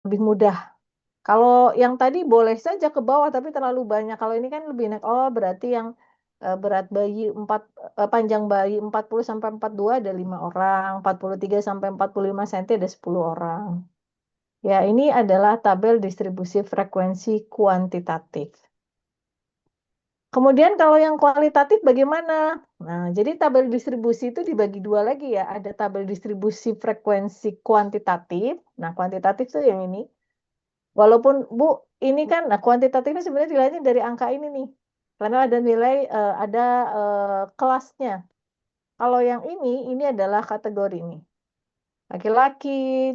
lebih mudah. Kalau yang tadi boleh saja ke bawah tapi terlalu banyak. Kalau ini kan lebih naik. Oh, berarti yang berat bayi panjang bayi 40 sampai 42 ada 5 orang, 43 sampai 45 cm ada 10 orang. Ya, ini adalah tabel distribusi frekuensi kuantitatif. Kemudian kalau yang kualitatif bagaimana? Nah, jadi tabel distribusi itu dibagi dua lagi ya. Ada tabel distribusi frekuensi kuantitatif. Nah, kuantitatif itu yang ini. Walaupun Bu, ini kan, nah kuantitatifnya sebenarnya nilainya dari angka ini nih. Karena ada nilai, ada kelasnya. Kalau yang ini adalah kategori nih. Laki-laki,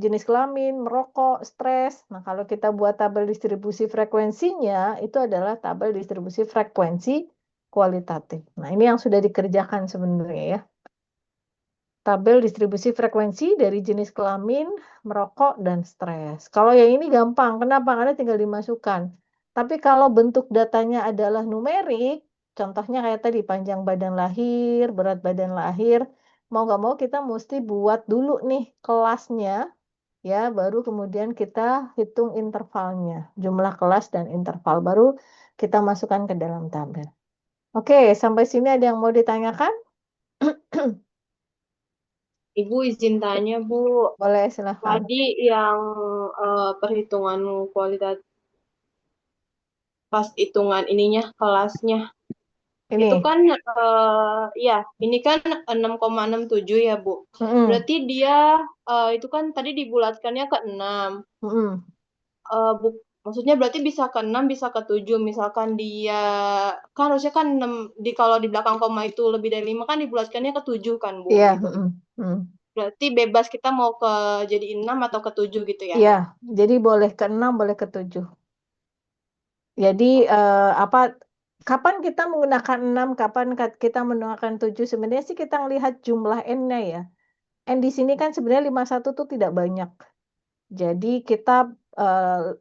jenis kelamin, merokok, stres. Nah, kalau kita buat tabel distribusi frekuensinya, itu adalah tabel distribusi frekuensi kualitatif. Nah, ini yang sudah dikerjakan sebenarnya ya. Tabel distribusi frekuensi dari jenis kelamin, merokok, dan stres. Kalau yang ini gampang, kenapa? Karena tinggal dimasukkan. Tapi kalau bentuk datanya adalah numerik, contohnya kayak tadi panjang badan lahir, berat badan lahir, mau nggak mau kita mesti buat dulu nih kelasnya, ya, baru kemudian kita hitung intervalnya, jumlah kelas dan interval, baru kita masukkan ke dalam tabel. Oke, sampai sini ada yang mau ditanyakan? Ibu izin tanya, Bu. Boleh, silahkan. Tadi yang perhitungan kualitas pas hitungan ininya kelasnya itu Ini. kan ya ini kan 6,67 ya, Bu. Mm-mm. Berarti dia itu kan tadi dibulatkannya ke 6. Mm-mm. Maksudnya berarti bisa ke 6 bisa ke 7. Misalkan dia kan harusnya kan 6 kalau di belakang koma itu lebih dari 5 kan dibulatkannya ke 7 kan, Bu, Iya, gitu. mm-mm. Mm. Berarti bebas kita mau ke jadi 6 atau ke 7 gitu ya. Iya, jadi boleh ke 6, boleh ke 7. Jadi apa? Kapan kita menggunakan 6, kapan kita menggunakan 7? Sebenarnya sih kita melihat jumlah n-nya ya. N di sini kan sebenarnya 51 tuh tidak banyak. Jadi kita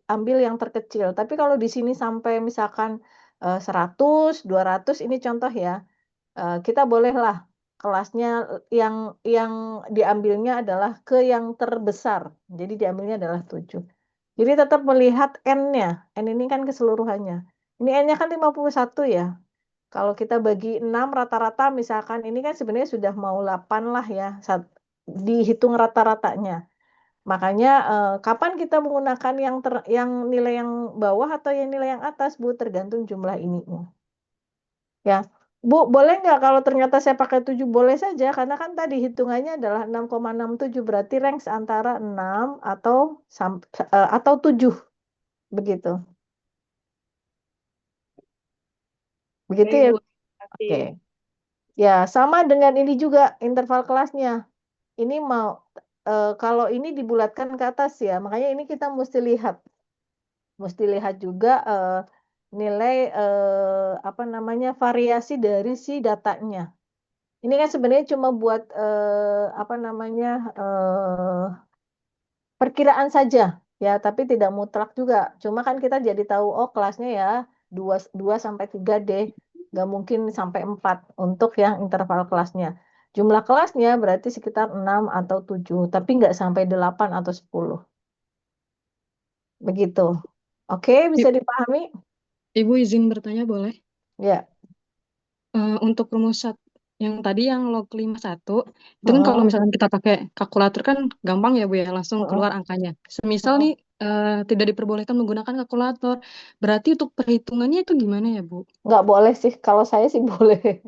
ambil yang terkecil. Tapi kalau di sini sampai misalkan 100, 200, ini contoh ya. Kita bolehlah kelasnya yang diambilnya adalah ke yang terbesar. Jadi diambilnya adalah 7. Jadi tetap melihat N-nya. N ini kan keseluruhannya. Ini N-nya kan 51 ya. Kalau kita bagi 6 rata-rata misalkan ini kan sebenarnya sudah mau 8 lah ya. Dihitung rata-ratanya. Makanya kapan kita menggunakan yang nilai yang bawah atau yang nilai yang atas, Bu, tergantung jumlah ininya. Ya, Bu, boleh nggak kalau ternyata saya pakai 7? Boleh saja, karena kan tadi hitungannya adalah 6,67, berarti range antara 6 atau 7, begitu. Begitu Baik, ya. Bu. Oke. Kasih. Ya, sama dengan ini juga interval kelasnya. Ini kalau ini dibulatkan ke atas ya, makanya ini kita mesti lihat juga nilai apa namanya variasi dari si datanya. Ini kan sebenarnya cuma buat apa namanya perkiraan saja ya, tapi tidak mutlak juga. Cuma kan kita jadi tahu oh kelasnya ya 2 sampai 3 deh. Nggak mungkin sampai 4 untuk yang interval kelasnya. Jumlah kelasnya berarti sekitar 6 atau 7, tapi nggak sampai 8 atau 10. Begitu. Oke, bisa I- dipahami? Ibu izin bertanya boleh? Ya. Untuk rumus yang tadi yang log 51, itu kan kalau Heeh, misalkan kita pakai kalkulator kan gampang ya Bu ya, langsung heeh, keluar angkanya. Semisal heeh. nih tidak diperbolehkan menggunakan kalkulator, berarti untuk perhitungannya itu gimana ya Bu? Nggak boleh sih, kalau saya sih boleh.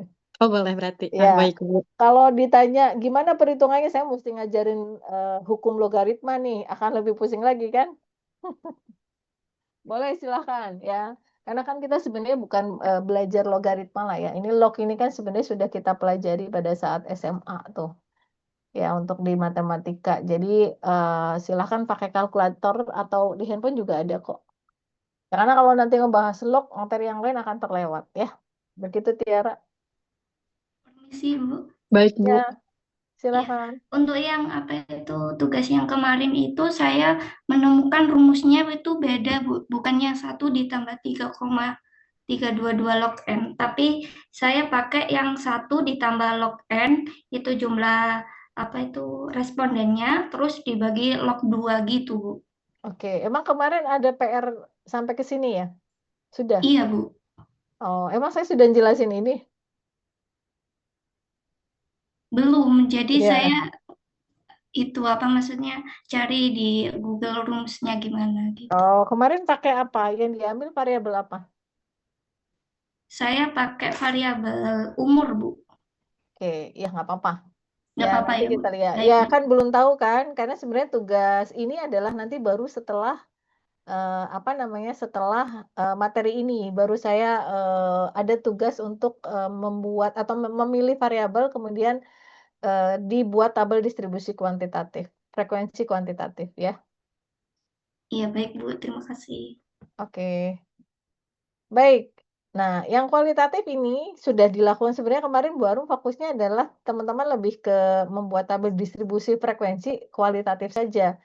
Oh boleh berarti. Ya, Ah baik Bu. kalau ditanya gimana perhitungannya, saya mesti ngajarin hukum logaritma nih, akan lebih pusing lagi kan? Boleh silahkan ya. Karena kan kita sebenarnya bukan belajar logaritma lah ya. Ini log ini kan sebenarnya sudah kita pelajari pada saat SMA tuh ya untuk di matematika. Jadi silahkan pakai kalkulator atau di handphone juga ada kok. Ya, karena kalau nanti ngebahas log, materi yang lain akan terlewat ya. Begitu Tiara. Permisi, Bu. Baik Bu. Ya, Ya, silahkan. untuk yang apa itu tugas yang kemarin itu saya menemukan rumusnya itu beda, Bu. Bukan yang 1 ditambah 3,322 log n, tapi saya pakai yang 1 ditambah log n, itu jumlah apa itu respondennya, terus dibagi log 2 gitu, Bu. Oke, emang kemarin ada PR sampai ke sini ya? Sudah? Iya, Bu. Oh, emang saya sudah jelasin ini? Belum. Jadi Iya. saya itu apa maksudnya cari di Google Rooms-nya gimana gitu. Oh, kemarin pakai apa? Yang diambil variabel apa? Saya pakai variabel umur, Bu. Oke, ya nggak apa-apa. Nggak Ya, apa-apa nanti ya, Bu. kita lihat. Baik, Ya, Bu. kan belum tahu kan? Karena sebenarnya tugas ini adalah nanti baru setelah apa namanya? Setelah materi ini, baru saya ada tugas untuk membuat atau memilih variabel, kemudian dibuat tabel distribusi kuantitatif, frekuensi kuantitatif ya. Iya, baik, Bu. Terima kasih. Oke. Baik. Nah, yang kualitatif ini sudah dilakukan sebenarnya kemarin baru fokusnya adalah teman-teman lebih ke membuat tabel distribusi frekuensi kualitatif saja,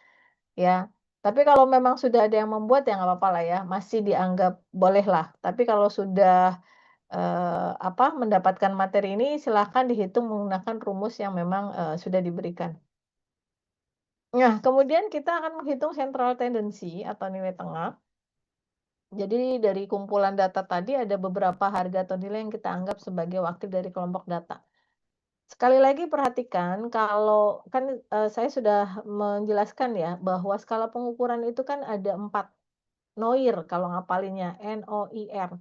ya. Tapi kalau memang sudah ada yang membuat ya nggak apa-apa lah ya, masih dianggap boleh lah. Tapi kalau sudah apa mendapatkan materi ini silakan dihitung menggunakan rumus yang memang sudah diberikan. Nah, kemudian kita akan menghitung central tendency atau nilai tengah. Jadi dari kumpulan data tadi ada beberapa harga atau nilai yang kita anggap sebagai wakil dari kelompok data. Sekali lagi perhatikan kalau kan saya sudah menjelaskan ya bahwa skala pengukuran itu kan ada 4 NOIR kalau ngapalinnya NOIR.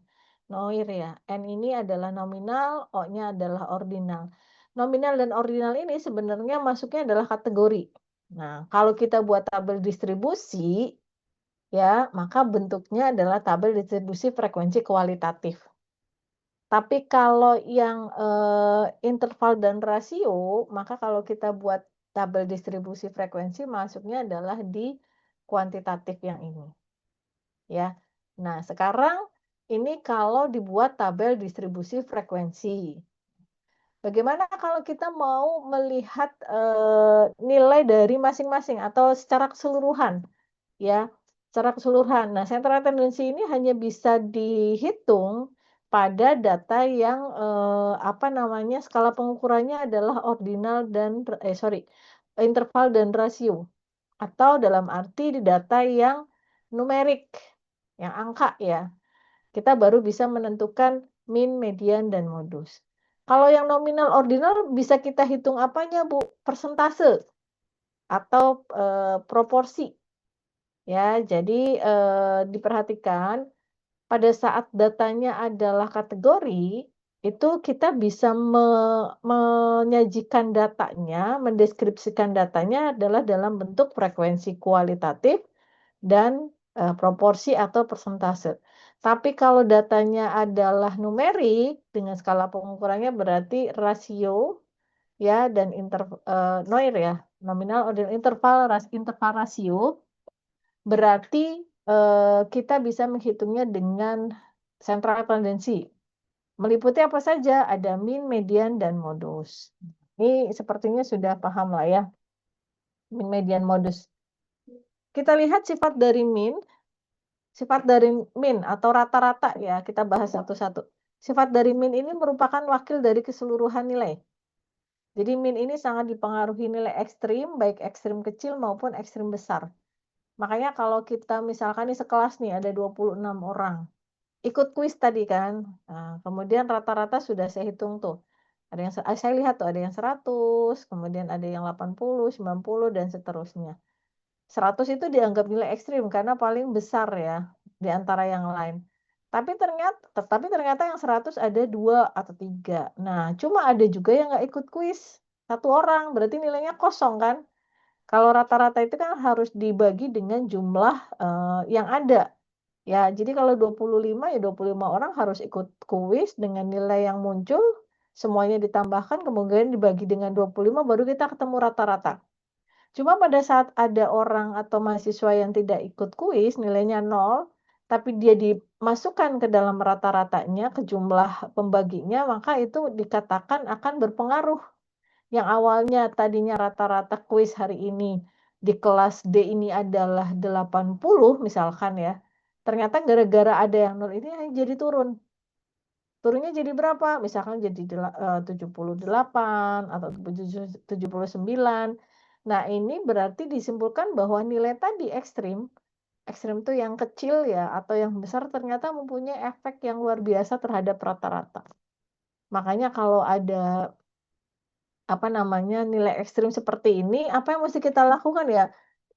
NOIR ya. N ini adalah nominal, O-nya adalah ordinal. Nominal dan ordinal ini sebenarnya masuknya adalah kategori. Nah, kalau kita buat tabel distribusi ya, maka bentuknya adalah tabel distribusi frekuensi kualitatif. Tapi kalau yang interval dan rasio, maka kalau kita buat tabel distribusi frekuensi masuknya adalah di kuantitatif yang ini. Ya. Nah, sekarang ini kalau dibuat tabel distribusi frekuensi. Bagaimana kalau kita mau melihat nilai dari masing-masing atau secara keseluruhan? Ya, secara keseluruhan. Nah, central tendency ini hanya bisa dihitung pada data yang apa namanya skala pengukurannya adalah ordinal dan interval dan rasio atau dalam arti di data yang numerik, yang angka ya. Kita baru bisa menentukan min, median dan modus. Kalau yang nominal ordinal bisa kita hitung apanya, Bu? Persentase atau proporsi. Ya, jadi diperhatikan pada saat datanya adalah kategori, itu kita bisa menyajikan datanya, mendeskripsikan datanya adalah dalam bentuk frekuensi kualitatif dan proporsi atau persentase. Tapi kalau datanya adalah numerik dengan skala pengukurannya berarti rasio ya dan NOIR ya, nominal ordinal interval rasio. Berarti kita bisa menghitungnya dengan central tendency. Meliputi apa saja? Ada min, median, dan modus. Ini sepertinya sudah paham lah ya, min, median, modus. Kita lihat sifat dari min atau rata-rata ya, kita bahas satu-satu. Sifat dari min ini merupakan wakil dari keseluruhan nilai. Jadi min ini sangat dipengaruhi nilai ekstrim, baik ekstrim kecil maupun ekstrim besar. Makanya kalau kita misalkan nih sekelas nih ada 26 orang, ikut kuis tadi kan. Nah, kemudian rata-rata sudah saya hitung tuh. Ada yang saya lihat tuh ada yang 100, kemudian ada yang 80, 90 dan seterusnya. 100 itu dianggap nilai ekstrim karena paling besar ya di antara yang lain. Tapi ternyata yang 100 ada 2 atau 3. Nah, cuma ada juga yang nggak ikut kuis. 1 orang, berarti nilainya kosong kan? Kalau rata-rata itu kan harus dibagi dengan jumlah yang ada. Ya, jadi kalau 25 ya 25 orang harus ikut kuis dengan nilai yang muncul, semuanya ditambahkan kemudian dibagi dengan 25 baru kita ketemu rata-rata. Cuma pada saat ada orang atau mahasiswa yang tidak ikut kuis, nilainya 0, tapi dia dimasukkan ke dalam rata-ratanya, ke jumlah pembaginya, maka itu dikatakan akan berpengaruh. Yang awalnya tadinya rata-rata kuis hari ini di kelas D ini adalah 80 misalkan ya. Ternyata gara-gara ada yang 0 ini jadi turun. Turunnya jadi berapa? Misalkan jadi 78 atau 79. Nah, ini berarti disimpulkan bahwa nilai tadi ekstrim ekstrim tuh yang kecil ya atau yang besar ternyata mempunyai efek yang luar biasa terhadap rata-rata. Makanya kalau ada nilai ekstrim seperti ini, apa yang mesti kita lakukan ya?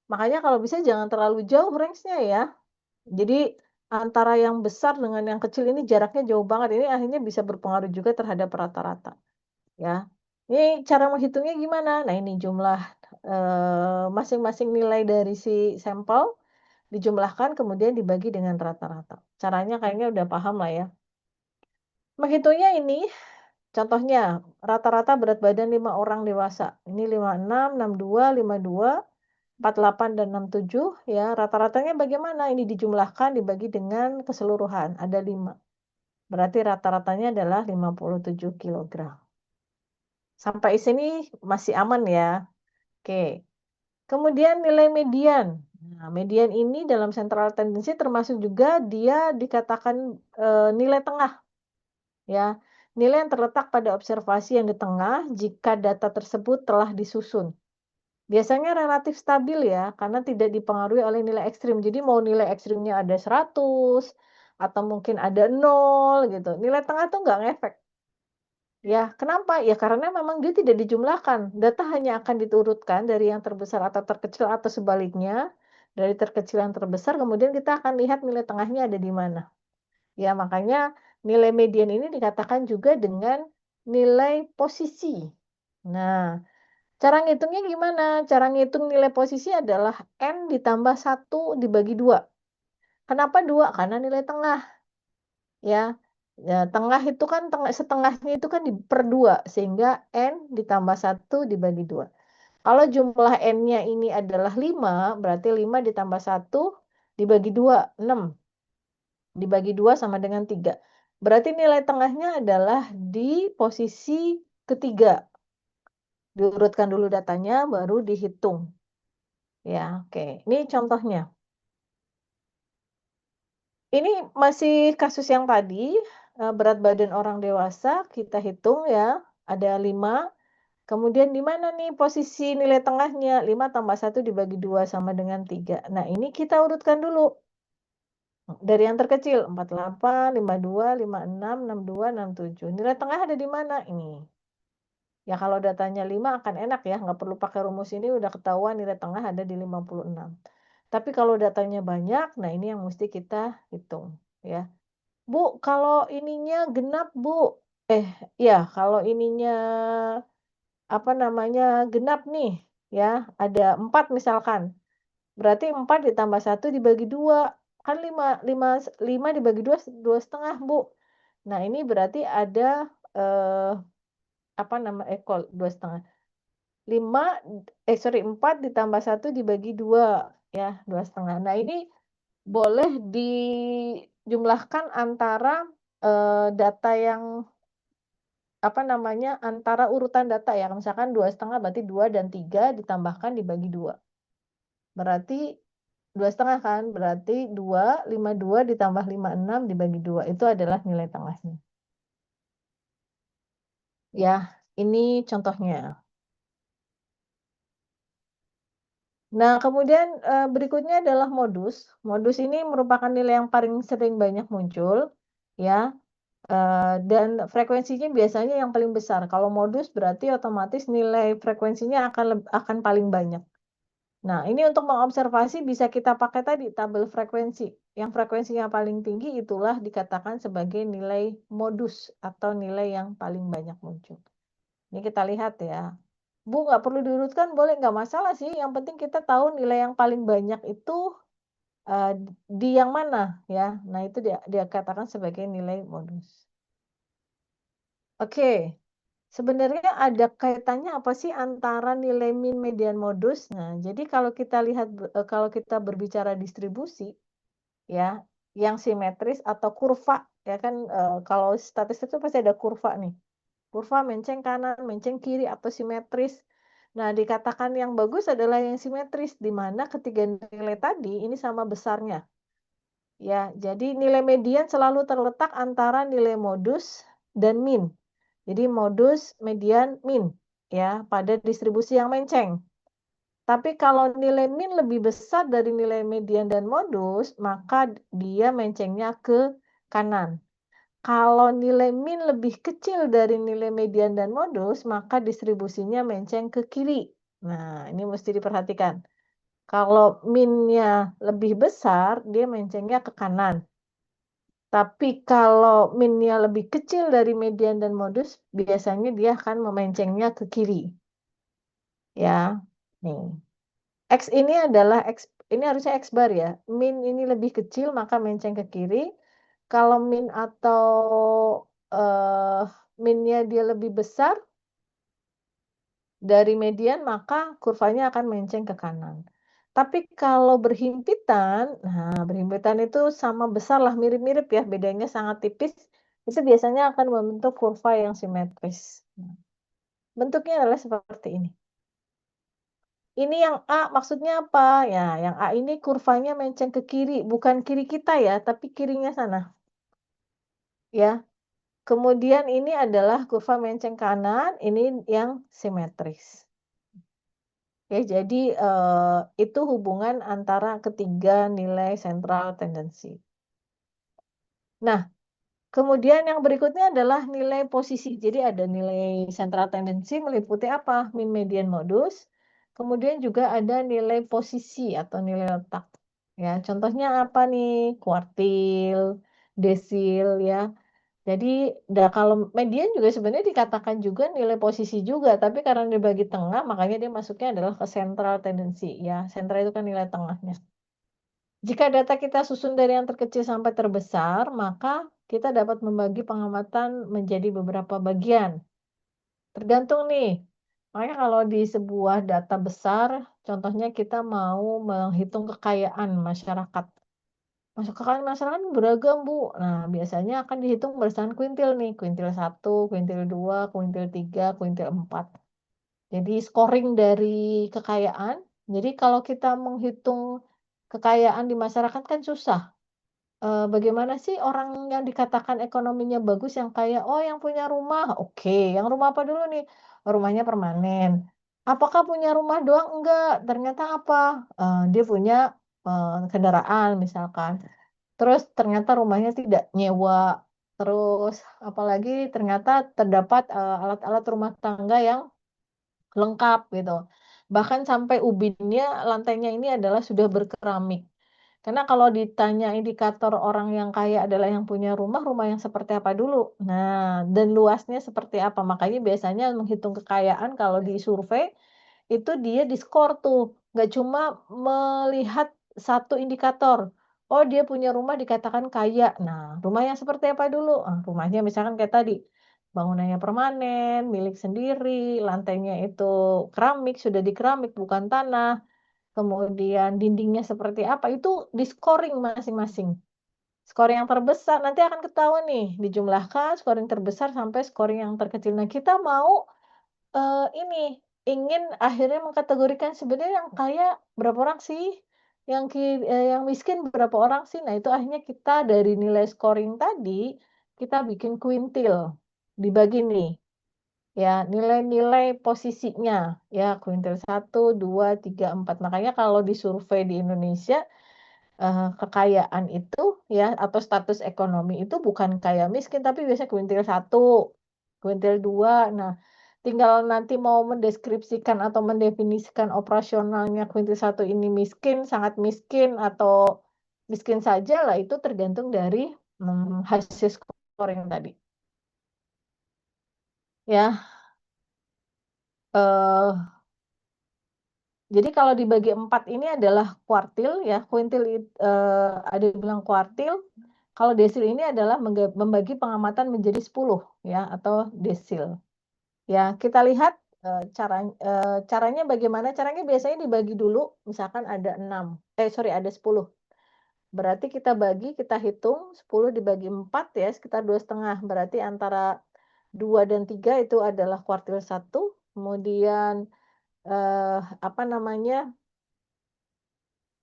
Makanya kalau bisa jangan terlalu jauh range-nya ya. Jadi antara yang besar dengan yang kecil ini jaraknya jauh banget. Ini akhirnya bisa berpengaruh juga terhadap rata-rata ya. Ini cara menghitungnya gimana? Nah, ini jumlah masing-masing nilai dari si sampel dijumlahkan kemudian dibagi dengan rata-rata. Caranya kayaknya udah paham lah ya. Menghitungnya ini contohnya rata-rata berat badan 5 orang dewasa. Ini 56, 62, 52, 48 dan 67 ya. Rata-ratanya bagaimana? Ini dijumlahkan dibagi dengan keseluruhan, ada 5. Berarti rata-ratanya adalah 57 kg. Sampai sini masih aman ya. Oke. Kemudian nilai median. Nah, median ini dalam central tendency termasuk juga dia dikatakan nilai tengah ya. Nilai yang terletak pada observasi yang di tengah jika data tersebut telah disusun. Biasanya relatif stabil ya, karena tidak dipengaruhi oleh nilai ekstrim. Jadi mau nilai ekstrimnya ada 100 atau mungkin ada 0 gitu. Nilai tengah tuh nggak ngefek. Ya, kenapa? Ya karena memang dia tidak dijumlahkan. Data hanya akan diturutkan dari yang terbesar atau terkecil atau sebaliknya. Dari terkecil yang terbesar, kemudian kita akan lihat nilai tengahnya ada di mana. Ya, makanya nilai median ini dikatakan juga dengan nilai posisi. Nah, cara ngitungnya gimana? Cara ngitung nilai posisi adalah N ditambah 1 dibagi 2. Kenapa 2? Karena nilai tengah. Ya, tengah itu kan setengahnya itu kan per 2 sehingga N ditambah 1 dibagi 2. Kalau jumlah N-nya ini adalah 5, berarti 5 ditambah 1 dibagi 2, 6. Dibagi 2 sama dengan 3. Berarti nilai tengahnya adalah di posisi ketiga. Diurutkan dulu datanya, baru dihitung. Ya, oke. Ini contohnya. Ini masih kasus yang tadi, berat badan orang dewasa kita hitung ya, ada 5. Kemudian di mana nih posisi nilai tengahnya? 5 tambah 1 dibagi 2 sama dengan 3. Nah, ini kita urutkan dulu. Dari yang terkecil, 48, 52, 56, 62, 67. Nilai tengah ada di mana? Ini. Ya kalau datanya 5 akan enak ya, nggak perlu pakai rumus ini udah ketahuan nilai tengah ada di 56. Tapi kalau datanya banyak, nah ini yang mesti kita hitung ya. Bu, kalau ininya genap Bu. Ya kalau ininya genap nih ya, ada 4 misalkan. Berarti 4 ditambah 1 dibagi 2. Kan 5 dibagi 2, 2,5 Bu. Nah ini berarti ada, 2,5. 4 ditambah 1 dibagi 2 ya, 2,5. Nah ini boleh dijumlahkan antara, data yang, antara urutan data ya, misalkan 2,5 berarti 2 dan 3 ditambahkan dibagi 2. Berarti 2,5 kan, berarti 52 ditambah 56 dibagi 2, itu adalah nilai tengahnya. Ya, ini contohnya. Nah, kemudian, berikutnya adalah modus. Modus ini merupakan nilai yang paling sering banyak muncul, ya, dan frekuensinya biasanya yang paling besar. Kalau modus berarti otomatis nilai frekuensinya akan paling banyak. Nah, ini untuk mengobservasi bisa kita pakai tadi tabel frekuensi. Yang frekuensinya paling tinggi itulah dikatakan sebagai nilai modus atau nilai yang paling banyak muncul. Ini kita lihat ya. Bu, nggak perlu diurutkan, boleh, nggak masalah sih. Yang penting kita tahu nilai yang paling banyak itu di yang mana ya. Nah, itu dia katakan sebagai nilai modus. Oke. Sebenarnya ada kaitannya apa sih antara nilai min, median, modus? Nah, jadi kalau kita lihat kalau kita berbicara distribusi ya, yang simetris atau kurva ya kan, kalau statistik itu pasti ada kurva nih. Kurva menceng kanan, menceng kiri atau simetris. Nah, dikatakan yang bagus adalah yang simetris di mana ketiga nilai tadi ini sama besarnya. Ya, jadi nilai median selalu terletak antara nilai modus dan min. Jadi modus, median, min ya pada distribusi yang menceng. Tapi kalau nilai min lebih besar dari nilai median dan modus, maka dia mencengnya ke kanan. Kalau nilai min lebih kecil dari nilai median dan modus, maka distribusinya menceng ke kiri. Nah, ini mesti diperhatikan. Kalau minnya lebih besar, dia mencengnya ke kanan. Tapi kalau minnya lebih kecil dari median dan modus, biasanya dia akan memencengnya ke kiri. Ya, nih. X ini adalah ini harusnya X bar ya. Min ini lebih kecil maka menceng ke kiri. Kalau min atau minnya dia lebih besar dari median maka kurvanya akan menceng ke kanan. Tapi kalau berhimpitan, nah berhimpitan itu sama besar lah, mirip-mirip ya, bedanya sangat tipis. Itu biasanya akan membentuk kurva yang simetris. Nah, bentuknya adalah seperti ini. Ini yang A maksudnya apa? Ya, yang A ini kurvanya menceng ke kiri, bukan kiri kita ya, tapi kirinya sana. Ya. Kemudian ini adalah kurva menceng kanan, ini yang simetris. Ya, jadi itu hubungan antara ketiga nilai central tendency. Nah, kemudian yang berikutnya adalah nilai posisi. Jadi ada nilai central tendency meliputi apa? Min, median, modus. Kemudian juga ada nilai posisi atau nilai letak. Ya, contohnya apa nih? Kuartil, desil ya. Jadi kalau median juga sebenarnya dikatakan juga nilai posisi juga, tapi karena dibagi tengah makanya dia masuknya adalah ke central tendency ya. Central itu kan nilai tengahnya. Jika data kita susun dari yang terkecil sampai terbesar, maka kita dapat membagi pengamatan menjadi beberapa bagian. Tergantung nih. Makanya kalau di sebuah data besar, contohnya kita mau menghitung kekayaan masyarakat. Kekayaan masyarakat beragam, Bu. Nah, biasanya akan dihitung berdasarkan kuintil nih. Kuintil 1, kuintil 2, kuintil 3, kuintil 4. Jadi scoring dari kekayaan. Jadi kalau kita menghitung kekayaan di masyarakat kan susah. Bagaimana sih orang yang dikatakan ekonominya bagus yang kaya? Oh, yang punya rumah. Oke, yang rumah apa dulu nih? Rumahnya permanen. Apakah punya rumah doang? Enggak. Ternyata apa? Dia punya kendaraan misalkan. Terus ternyata rumahnya tidak nyewa. Terus apalagi ternyata terdapat alat-alat rumah tangga yang lengkap gitu. Bahkan sampai ubinnya, lantainya ini adalah sudah berkeramik. Karena kalau ditanya indikator orang yang kaya adalah yang punya rumah, rumah yang seperti apa dulu? Nah, dan luasnya seperti apa? Makanya biasanya menghitung kekayaan kalau di survei itu dia diskor tuh, nggak cuma melihat satu indikator. Oh, dia punya rumah dikatakan kaya. Nah, rumah yang seperti apa dulu? Rumahnya misalkan kayak tadi, bangunannya permanen, milik sendiri, lantainya itu keramik, sudah dikeramik bukan tanah. Kemudian dindingnya seperti apa, itu di-scoring masing-masing. Skor yang terbesar nanti akan ketahuan nih, dijumlahkan scoring terbesar sampai scoring yang terkecil. Nah, kita mau ini, ingin akhirnya mengkategorikan sebenarnya yang kaya berapa orang sih? Yang miskin berapa orang sih? Nah, itu akhirnya kita dari nilai scoring tadi, kita bikin kuintil. Dibagi nih, ya nilai-nilai posisinya, ya kuintil 1, 2, 3, 4. Makanya kalau di survei di Indonesia, kekayaan itu ya atau status ekonomi itu bukan kaya miskin, tapi biasanya kuintil 1, kuintil 2. Nah, tinggal nanti mau mendeskripsikan atau mendefinisikan operasionalnya kuintil 1 ini miskin, sangat miskin, atau miskin saja lah, itu tergantung dari hasil scoring tadi. Ya, jadi kalau dibagi 4 ini adalah kuartil ya, kuintil ada yang bilang kuartil. Kalau desil ini adalah membagi pengamatan menjadi 10 ya atau desil. Ya, kita lihat caranya bagaimana? Caranya biasanya dibagi dulu, misalkan ada 10. Berarti kita bagi, kita hitung 10 dibagi 4 ya, sekitar 2,5. Berarti antara 2 dan 3 itu adalah kuartil 1. Kemudian 2,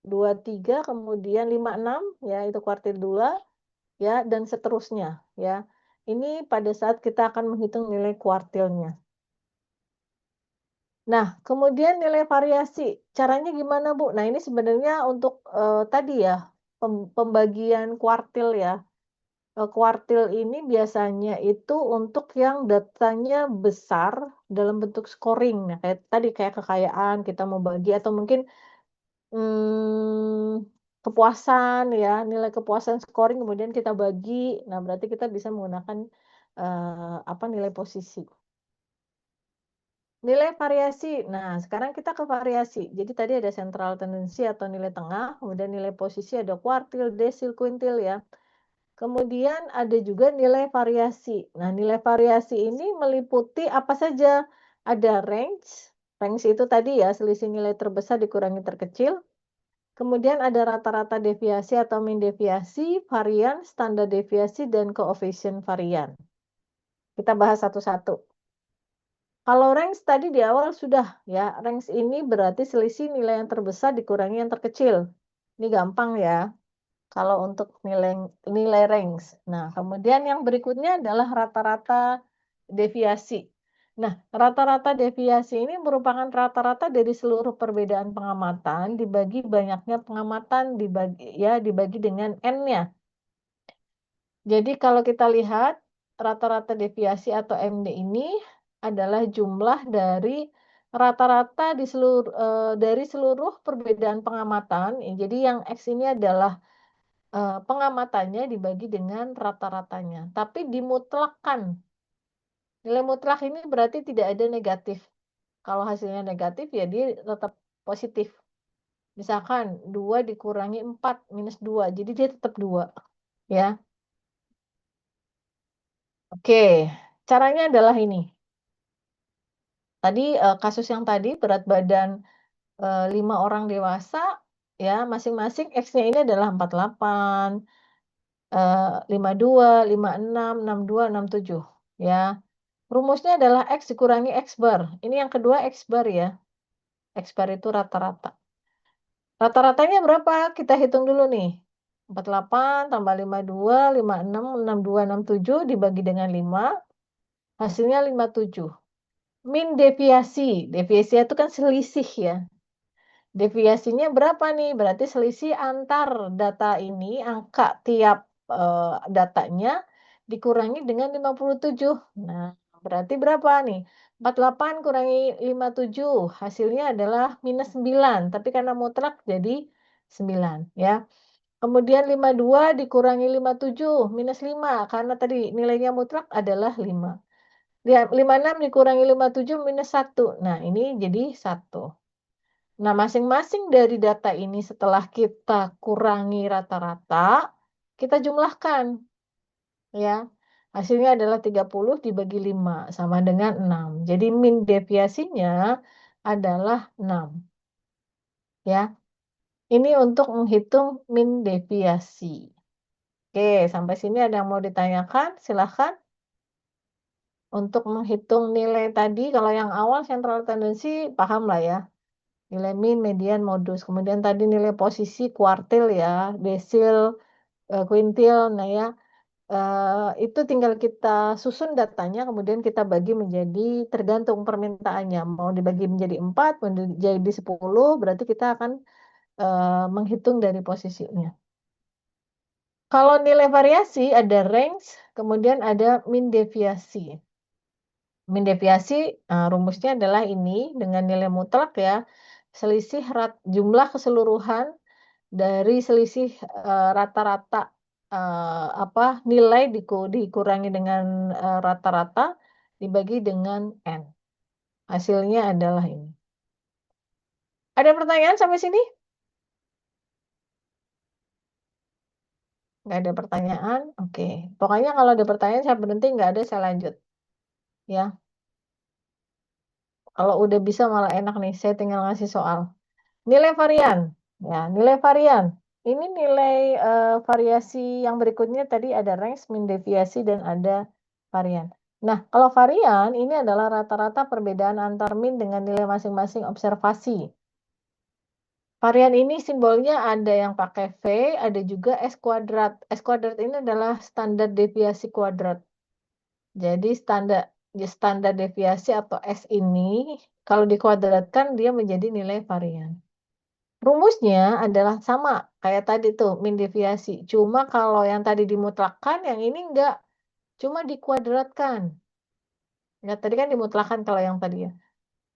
3, kemudian 5, 6 ya itu kuartil 2 ya dan seterusnya ya. Ini pada saat kita akan menghitung nilai kuartilnya. Nah, kemudian nilai variasi. Caranya gimana, Bu? Nah, ini sebenarnya untuk tadi ya, pembagian kuartil ya. Kuartil ini biasanya itu untuk yang datanya besar dalam bentuk scoring. Nah, kayak tadi kayak kekayaan kita mau bagi atau mungkin kepuasan ya, nilai kepuasan scoring kemudian kita bagi. Nah, berarti kita bisa menggunakan nilai posisi. Nilai variasi. Nah, sekarang kita ke variasi. Jadi tadi ada central tendency atau nilai tengah, kemudian nilai posisi ada kuartil, desil, kuintil ya. Kemudian ada juga nilai variasi. Nah, nilai variasi ini meliputi apa saja? Ada range. Range itu tadi ya, selisih nilai terbesar dikurangi terkecil. Kemudian ada rata-rata deviasi atau mean deviasi, varian, standar deviasi, dan koefisien varian. Kita bahas satu-satu. Kalau range tadi di awal sudah ya, range ini berarti selisih nilai yang terbesar dikurangi yang terkecil. Ini gampang ya. Kalau untuk nilai range. Nah, kemudian yang berikutnya adalah rata-rata deviasi. Nah, rata-rata deviasi ini merupakan rata-rata dari seluruh perbedaan pengamatan dibagi banyaknya pengamatan dibagi dengan n-nya. Jadi kalau kita lihat rata-rata deviasi atau MD ini adalah jumlah dari rata-rata dari seluruh perbedaan pengamatan. Jadi yang X ini adalah pengamatannya dibagi dengan rata-ratanya, tapi dimutlakkan. Nilai mutlak ini berarti tidak ada negatif. Kalau hasilnya negatif ya dia tetap positif. Misalkan 2 dikurangi 4 minus 2, jadi dia tetap 2 ya. Oke, caranya adalah ini. Tadi kasus yang tadi berat badan 5 orang dewasa ya, masing-masing X-nya ini adalah 48, 52, 56, 62, 67 ya. Rumusnya adalah X dikurangi X bar. Ini yang kedua X bar ya. X bar itu rata-rata. Rata-ratanya berapa? Kita hitung dulu nih. 48 tambah 52, 56, 62, 67 dibagi dengan 5. Hasilnya 57. Min deviasi. Deviasi itu kan selisih ya. Deviasinya berapa nih? Berarti selisih antar data ini, angka tiap datanya dikurangi dengan 57. Nah, berarti berapa nih? 48 kurangi 57, hasilnya adalah minus 9. Tapi karena mutlak jadi 9 ya. Kemudian 52 dikurangi 57, minus 5. Karena tadi nilainya mutlak adalah 5. 56 dikurangi 57, minus 1. Nah, ini jadi 1. Nah, masing-masing dari data ini setelah kita kurangi rata-rata, kita jumlahkan. Ya, hasilnya adalah 30 dibagi 5, sama dengan 6. Jadi min deviasinya adalah 6. Ya, ini untuk menghitung min deviasi. Oke, sampai sini ada yang mau ditanyakan? Silahkan. Untuk menghitung nilai tadi, kalau yang awal central tendency, paham lah ya. Nilai min, median, modus. Kemudian tadi nilai posisi kuartil ya, desil, kuintil. Nah ya, itu tinggal kita susun datanya, kemudian kita bagi menjadi tergantung permintaannya. Mau dibagi menjadi 4, mau menjadi 10, berarti kita akan menghitung dari posisinya. Kalau nilai variasi ada range, kemudian ada min deviasi. Min deviasi rumusnya adalah ini dengan nilai mutlak ya, selisih jumlah keseluruhan dari selisih rata-rata nilai dikurangi dengan rata-rata dibagi dengan N. Hasilnya adalah ini. Ada pertanyaan sampai sini? Nggak ada pertanyaan? Oke. Pokoknya kalau ada pertanyaan saya berhenti, nggak ada saya lanjut. Ya. Kalau udah bisa malah enak nih, saya tinggal ngasih soal. Nilai varian. Ya, nilai varian. Ini nilai variasi yang berikutnya tadi ada range, min deviasi, dan ada varian. Nah, kalau varian ini adalah rata-rata perbedaan antar min dengan nilai masing-masing observasi. Varian ini simbolnya ada yang pakai V, ada juga S kuadrat. S kuadrat ini adalah standar deviasi kuadrat. Jadi standar deviasi atau S ini Kalau dikuadratkan dia menjadi nilai varian. Rumusnya adalah sama kayak tadi tuh, min deviasi. Cuma kalau yang tadi dimutlakkan, yang ini enggak. Cuma dikuadratkan. Ya, tadi kan dimutlakkan kalau yang tadi ya.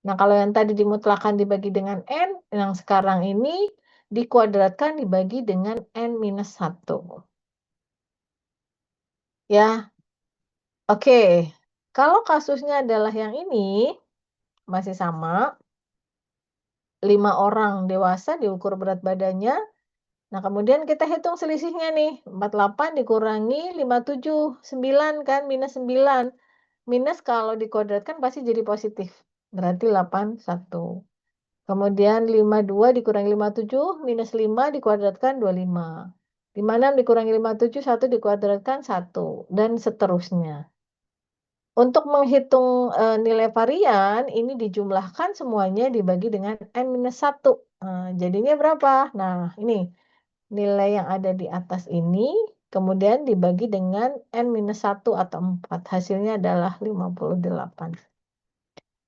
Nah, kalau yang tadi dimutlakkan dibagi dengan N, yang sekarang ini dikuadratkan dibagi dengan N minus 1. Ya, oke. Kalau kasusnya adalah yang ini, masih sama. 5 orang dewasa diukur berat badannya. Nah, kemudian kita hitung selisihnya nih. 48 dikurangi 57, 9 kan, minus 9. Minus kalau dikuadratkan pasti jadi positif. Berarti 81. Kemudian 52 dikurangi 57, minus 5 dikuadratkan 25. 56 dikurangi 57, 1 dikuadratkan 1. Dan seterusnya. Untuk menghitung nilai varian, ini dijumlahkan semuanya dibagi dengan N-1. Jadinya berapa? Nah, ini nilai yang ada di atas ini, kemudian dibagi dengan N-1 atau 4. Hasilnya adalah 58.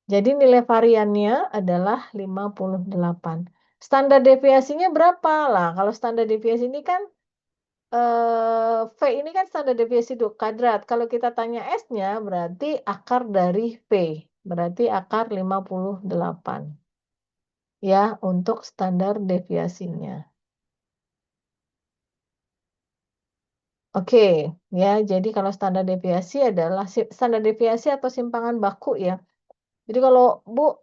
Jadi nilai variannya adalah 58. Standar deviasinya berapa? Lah, kalau standar deviasi ini kan V ini kan standar deviasi kuadrat. Kalau kita tanya S-nya berarti akar dari V. Berarti akar 58. Ya, untuk standar deviasinya. Oke, ya. Jadi kalau standar deviasi adalah standar deviasi atau simpangan baku ya. Jadi kalau Bu,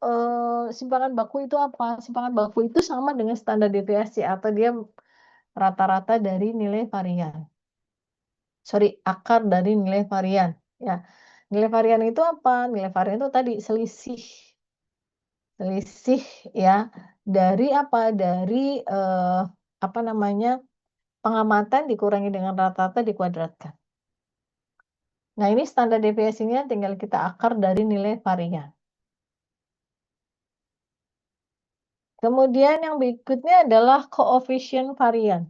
simpangan baku itu apa? Simpangan baku itu sama dengan standar deviasi atau dia rata-rata dari nilai varian. Sorry, akar dari nilai varian. Ya, nilai varian itu apa? Nilai varian itu tadi selisih ya dari apa? Dari apa namanya? Pengamatan dikurangi dengan rata-rata dikuadratkan. Nah, ini standar deviasinya tinggal kita akar dari nilai varian. Kemudian yang berikutnya adalah koefisien varian.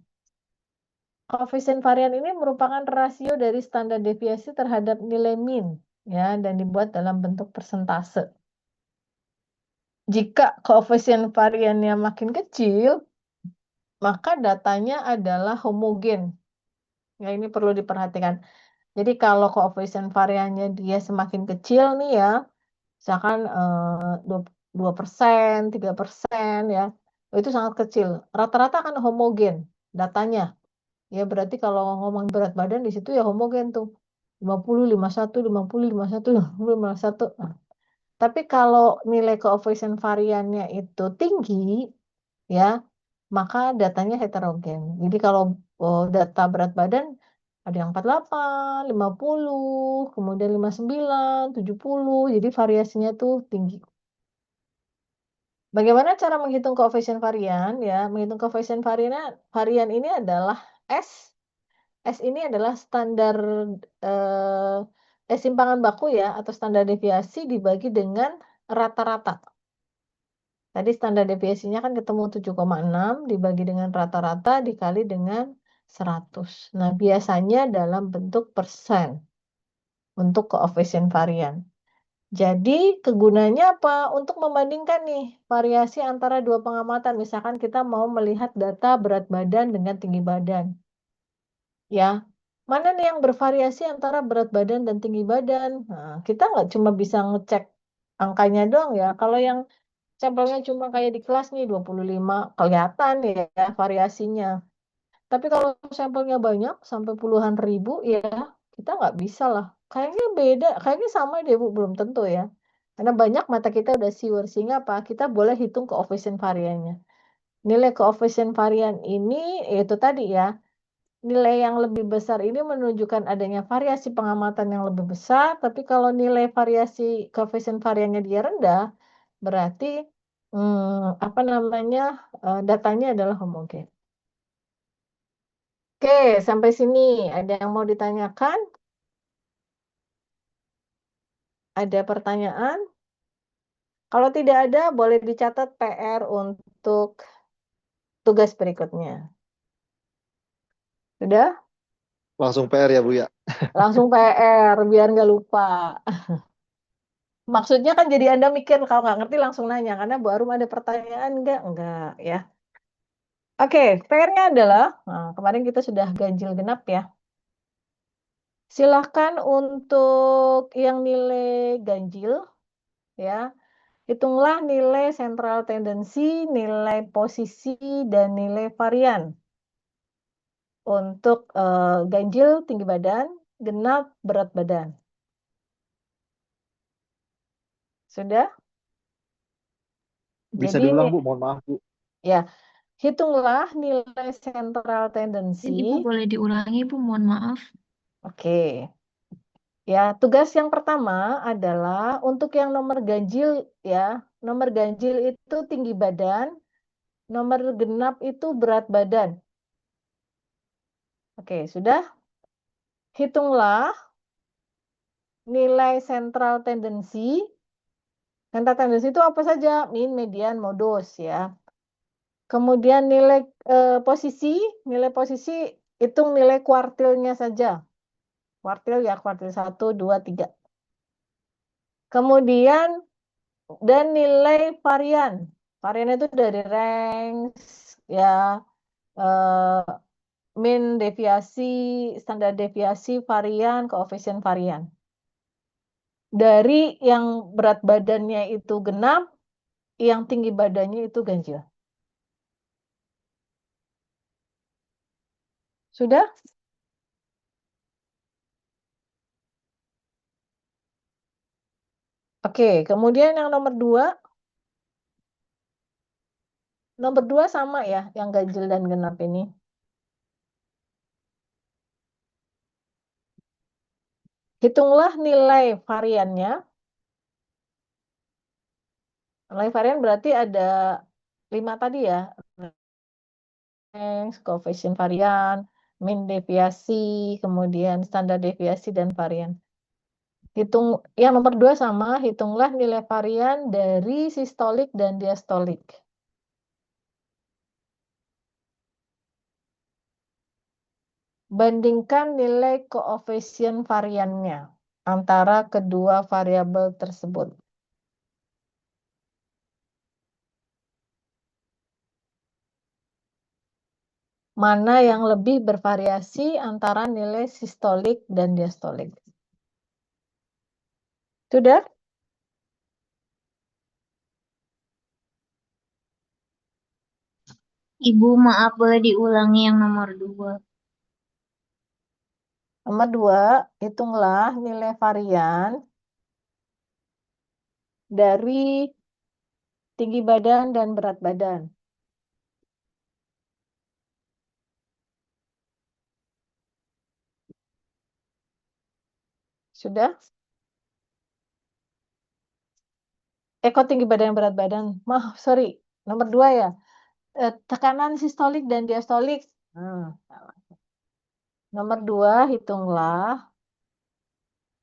Koefisien varian ini merupakan rasio dari standar deviasi terhadap nilai min, ya, dan dibuat dalam bentuk persentase. Jika koefisien variannya makin kecil, maka datanya adalah homogen. Ya, ini perlu diperhatikan. Jadi kalau koefisien variannya dia semakin kecil nih ya, misalkan 2%, 3% ya, itu sangat kecil. Rata-rata akan homogen datanya. Ya berarti kalau ngomong berat badan di situ ya homogen tuh. 50, 51, 50, 51, 50, 51. Nah, tapi kalau nilai koefisien variannya itu tinggi, ya, maka datanya heterogen. Jadi kalau data berat badan ada yang 48, 50, kemudian 59, 70, jadi variasinya tuh tinggi. Bagaimana cara menghitung koefisien varian? Ya, menghitung koefisien varian ini adalah S. S ini adalah standar simpangan baku ya atau standar deviasi dibagi dengan rata-rata. Tadi standar deviasinya kan ketemu 7,6 dibagi dengan rata-rata dikali dengan 100. Nah, biasanya dalam bentuk persen untuk koefisien varian. Jadi kegunaannya apa? Untuk membandingkan nih variasi antara dua pengamatan. Misalkan kita mau melihat data berat badan dengan tinggi badan. Ya, mana nih yang bervariasi antara berat badan dan tinggi badan? Nah, kita nggak cuma bisa ngecek angkanya doang ya. Kalau yang sampelnya cuma kayak di kelas nih 25, kelihatan ya variasinya. Tapi kalau sampelnya banyak sampai puluhan ribu ya kita nggak bisa lah. Kayaknya beda, kayaknya sama deh Bu, belum tentu ya. Karena banyak mata kita udah siur, sehingga apa? Kita boleh hitung koefisien variannya. Nilai koefisien varian ini itu tadi ya, nilai yang lebih besar ini menunjukkan adanya variasi pengamatan yang lebih besar, tapi kalau nilai variasi koefisien variannya dia rendah, berarti apa namanya datanya adalah homogen. Oke, sampai sini ada yang mau ditanyakan? Ada pertanyaan? Kalau tidak ada, boleh dicatat PR untuk tugas berikutnya. Sudah? Langsung PR ya Bu ya. Langsung PR, biar nggak lupa. Maksudnya kan jadi Anda mikir kalau nggak ngerti langsung nanya karena baru ada pertanyaan enggak ya. Oke, PR-nya adalah kemarin kita sudah ganjil genap ya. Silahkan untuk yang nilai ganjil ya, hitunglah nilai central tendency, nilai posisi dan nilai varian. Untuk ganjil tinggi badan, genap berat badan. Sudah? Bisa Jadi diulang, Bu? Mohon maaf, Bu. ya, hitunglah nilai central tendency. Ibu boleh diulangi, Bu, mohon maaf. Oke. Ya, tugas yang pertama adalah untuk yang nomor ganjil ya. Nomor ganjil itu tinggi badan, nomor genap itu berat badan. Oke, sudah? Hitunglah nilai central tendency. Central tendency itu apa saja? Min, median, modus ya. Kemudian nilai nilai posisi hitung nilai kuartilnya saja. Kuartil ya, kuartil 1, 2, 3. Kemudian dan nilai varian. Varian itu dari range ya, mean deviasi, standar deviasi, varian, koefisien varian. Dari yang berat badannya itu genap, yang tinggi badannya itu ganjil. Sudah? Oke, kemudian yang nomor 2. Nomor 2 sama ya, yang ganjil dan genap ini. Hitunglah nilai variannya. Nilai varian berarti ada 5 tadi ya. Range, koefisien varian, mean deviasi, kemudian standar deviasi, dan varian. Hitung yang nomor 2 sama, hitunglah nilai varian dari sistolik dan diastolik. Bandingkan nilai koefisien variannya antara kedua variabel tersebut. Mana yang lebih bervariasi antara nilai sistolik dan diastolik? Sudah? Ibu, maaf, boleh diulangi yang nomor 2. Nomor 2, hitunglah nilai varian dari tinggi badan dan berat badan. Sudah? Kok tinggi badan berat badan? Maaf, sorry. Nomor 2 ya. Tekanan sistolik dan diastolik. Nomor 2, hitunglah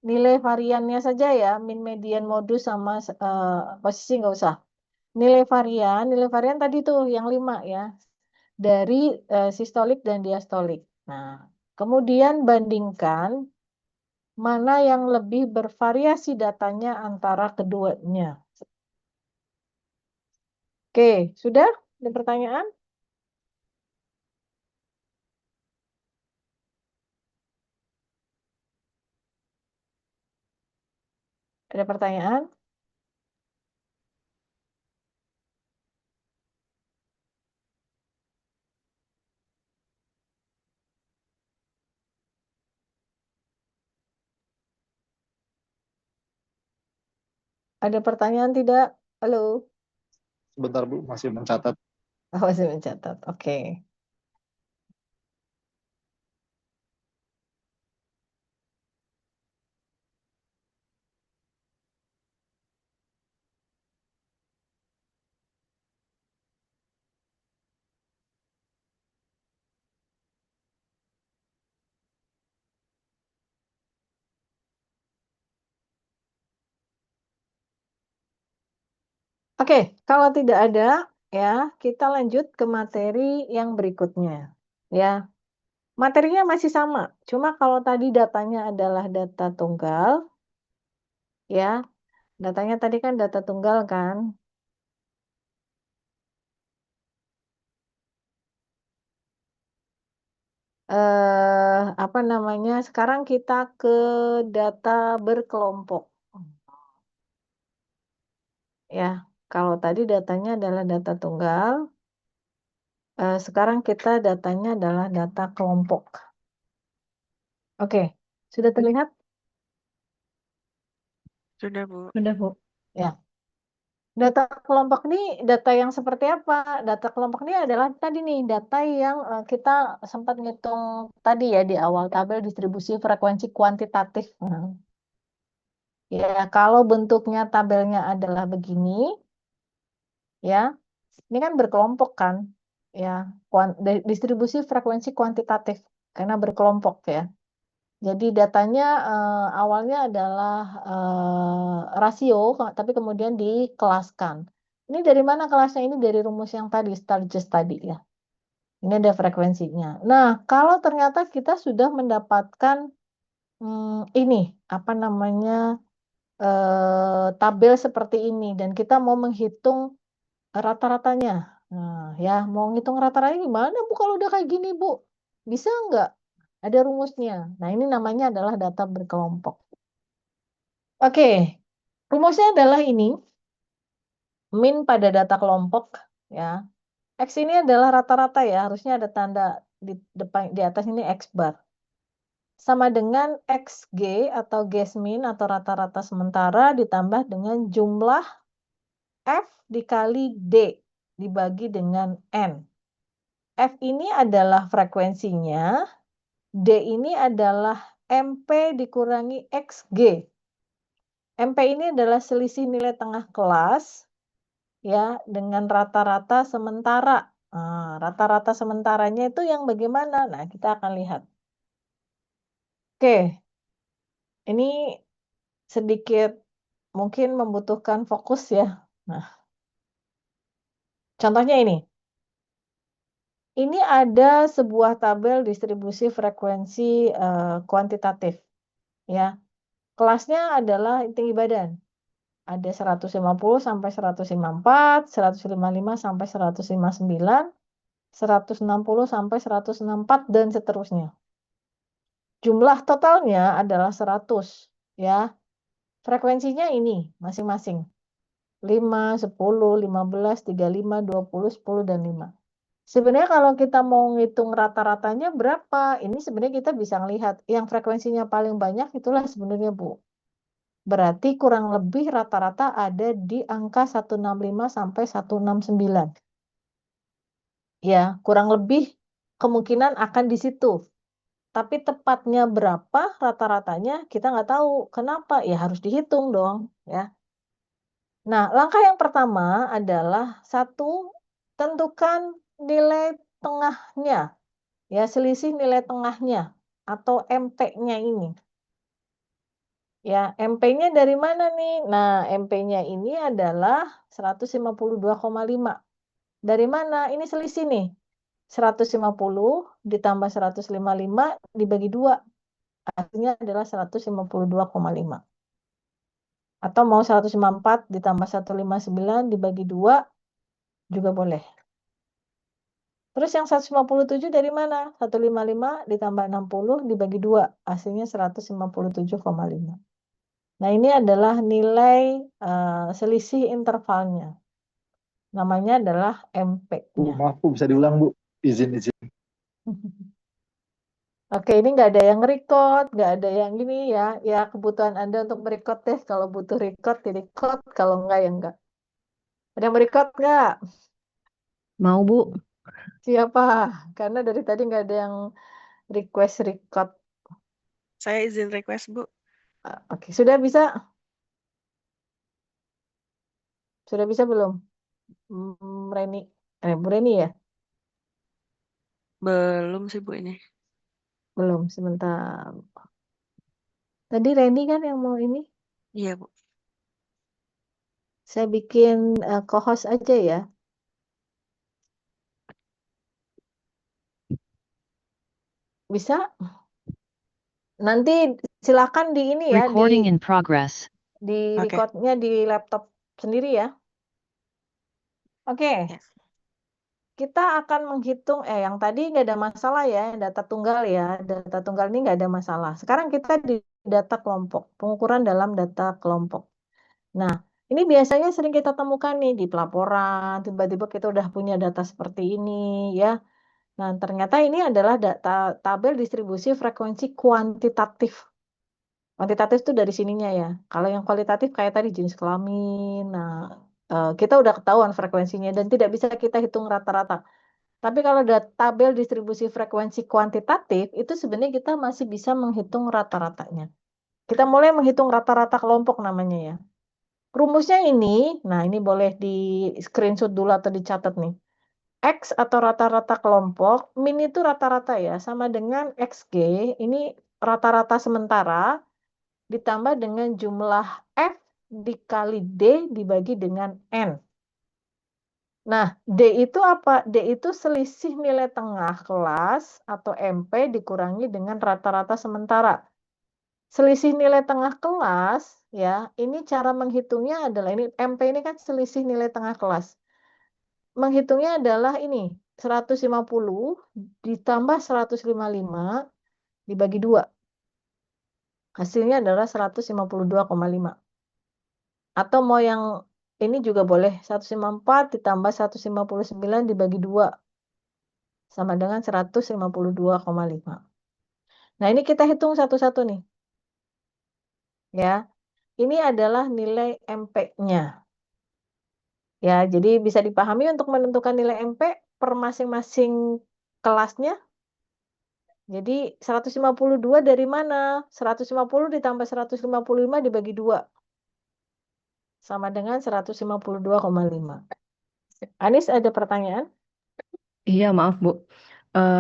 nilai variannya saja ya. Min, median, modus, sama posisi nggak usah. Nilai varian tadi tuh yang 5 ya. Dari sistolik dan diastolik. Nah, kemudian bandingkan mana yang lebih bervariasi datanya antara keduanya. Oke, sudah? Ada pertanyaan? Ada pertanyaan? Ada pertanyaan tidak? Halo? Sebentar, Bu. Masih mencatat. Masih mencatat. Oke. Oke, kalau tidak ada, ya kita lanjut ke materi yang berikutnya. Ya, materinya masih sama. Cuma kalau tadi datanya adalah data tunggal, ya Datanya tadi kan data tunggal kan? Apa namanya? Sekarang kita ke data berkelompok. Ya, kalau tadi datanya adalah data tunggal, sekarang kita datanya adalah data kelompok. Oke, sudah terlihat? Sudah, Bu. Sudah, Bu. Ya. Data kelompok ini data yang seperti apa? Data kelompok ini adalah tadi nih, data yang kita sempat ngitung tadi ya di awal tabel distribusi frekuensi kuantitatif. Nah, ya, kalau bentuknya tabelnya adalah begini, ya, ini kan berkelompok kan, ya, distribusi frekuensi kuantitatif karena berkelompok ya. Jadi datanya awalnya adalah rasio, tapi kemudian dikelaskan. Ini dari mana kelasnya? Ini dari rumus yang tadi, Sturges tadi ya. Ini ada frekuensinya. Nah, kalau ternyata kita sudah mendapatkan ini, apa namanya, tabel seperti ini, dan kita mau menghitung rata-ratanya. Nah, ya, mau ngitung rata-ratanya gimana, Bu, kalau udah kayak gini, Bu? Bisa nggak? Ada rumusnya. Nah, ini namanya adalah data berkelompok. Oke, rumusnya adalah ini. Min pada data kelompok, ya. X ini adalah rata-rata ya, harusnya ada tanda di depan di atas ini X bar. Sama dengan XG atau guess mean atau rata-rata sementara ditambah dengan jumlah F dikali D dibagi dengan N. F ini adalah frekuensinya, D ini adalah MP dikurangi XG. MP ini adalah selisih nilai tengah kelas ya dengan rata-rata sementara. Nah, rata-rata sementaranya itu yang bagaimana? Nah, kita akan lihat. Oke, ini sedikit mungkin membutuhkan fokus ya. Nah, contohnya ini. Ini ada sebuah tabel distribusi frekuensi kuantitatif. Ya, kelasnya adalah tinggi badan. Ada 150 sampai 154, 155 sampai 159, 160 sampai 164 dan seterusnya. Jumlah totalnya adalah 100 ya. Frekuensinya ini masing-masing. 5, 10, 15, 35, 20, 10 dan 5. Sebenarnya kalau kita mau ngitung rata-ratanya berapa? Ini sebenarnya kita bisa melihat yang frekuensinya paling banyak itulah sebenarnya, Bu. Berarti kurang lebih rata-rata ada di angka 165 sampai 169. Ya, kurang lebih kemungkinan akan di situ. Tapi tepatnya berapa rata-ratanya kita nggak tahu. Kenapa? Ya harus dihitung dong. Ya. Nah, langkah yang pertama adalah satu, tentukan nilai tengahnya. Ya, selisih nilai tengahnya atau MP-nya ini. Ya, MP-nya dari mana nih? Nah, MP-nya ini adalah 152,5. Dari mana? Ini selisih nih. 150 ditambah 155 dibagi 2. Hasilnya adalah 152,5. Atau mau 154 ditambah 159 dibagi 2 juga boleh. Terus yang 157 dari mana? 155 ditambah 60 dibagi 2. Hasilnya 157,5. Nah, ini adalah nilai selisih intervalnya. Namanya adalah Bu, MP-nya. maaf Bu, bisa diulang Bu. Izin. Oke, ini nggak ada yang record, nggak ada yang gini ya. Ya, kebutuhan Anda untuk merecord deh. Kalau butuh record, ya record. Kalau enggak, ya enggak. Ada yang merecord nggak? Mau, Bu. Siapa? Karena dari tadi nggak ada yang request record. Saya izin request, Bu. Oke, sudah bisa? Sudah bisa belum? Reni. Bu Reni ya? Belum sih, Bu, ini. Belum, sebentar. Tadi Reni kan yang mau ini? Iya, Bu. Saya bikin co-host aja ya. Bisa? Nanti silakan di ini ya, Recording di in progress. Di Oke. recordnya di laptop sendiri ya. Oke, Ya. kita akan menghitung, yang tadi nggak ada masalah ya, data tunggal ya. Data tunggal ini nggak ada masalah. Sekarang kita di data kelompok, pengukuran dalam data kelompok. Nah, ini biasanya sering kita temukan nih di pelaporan, tiba-tiba kita udah punya data seperti ini ya. Nah, ternyata ini adalah data tabel distribusi frekuensi kuantitatif. Kuantitatif itu dari sininya ya. Kalau yang kualitatif kayak tadi jenis kelamin. Nah, kita udah ketahuan frekuensinya dan tidak bisa kita hitung rata-rata. Tapi kalau tabel distribusi frekuensi kuantitatif, itu sebenarnya kita masih bisa menghitung rata-ratanya. Kita mulai menghitung rata-rata kelompok namanya ya. Rumusnya ini, nah ini boleh di screenshot dulu atau dicatat nih. X atau rata-rata kelompok, min itu rata-rata ya, sama dengan XG, ini rata-rata sementara, ditambah dengan jumlah F dikali D dibagi dengan N. Nah, D itu apa? D itu selisih nilai tengah kelas atau MP dikurangi dengan rata-rata sementara. Selisih nilai tengah kelas, ya, ini cara menghitungnya adalah, ini MP ini kan selisih nilai tengah kelas. Menghitungnya adalah ini, 150 ditambah 155 dibagi 2. Hasilnya adalah 152,5. Atau mau yang ini juga boleh, 154 ditambah 159 dibagi 2. Sama dengan 152,5. Nah, ini kita hitung satu-satu nih. Ya. Ini adalah nilai MP-nya. Ya, jadi bisa dipahami untuk menentukan nilai MP per masing-masing kelasnya. Jadi 152 dari mana? 150 ditambah 155 dibagi 2. Sama dengan 152,5. Anis ada pertanyaan? Iya, maaf Bu.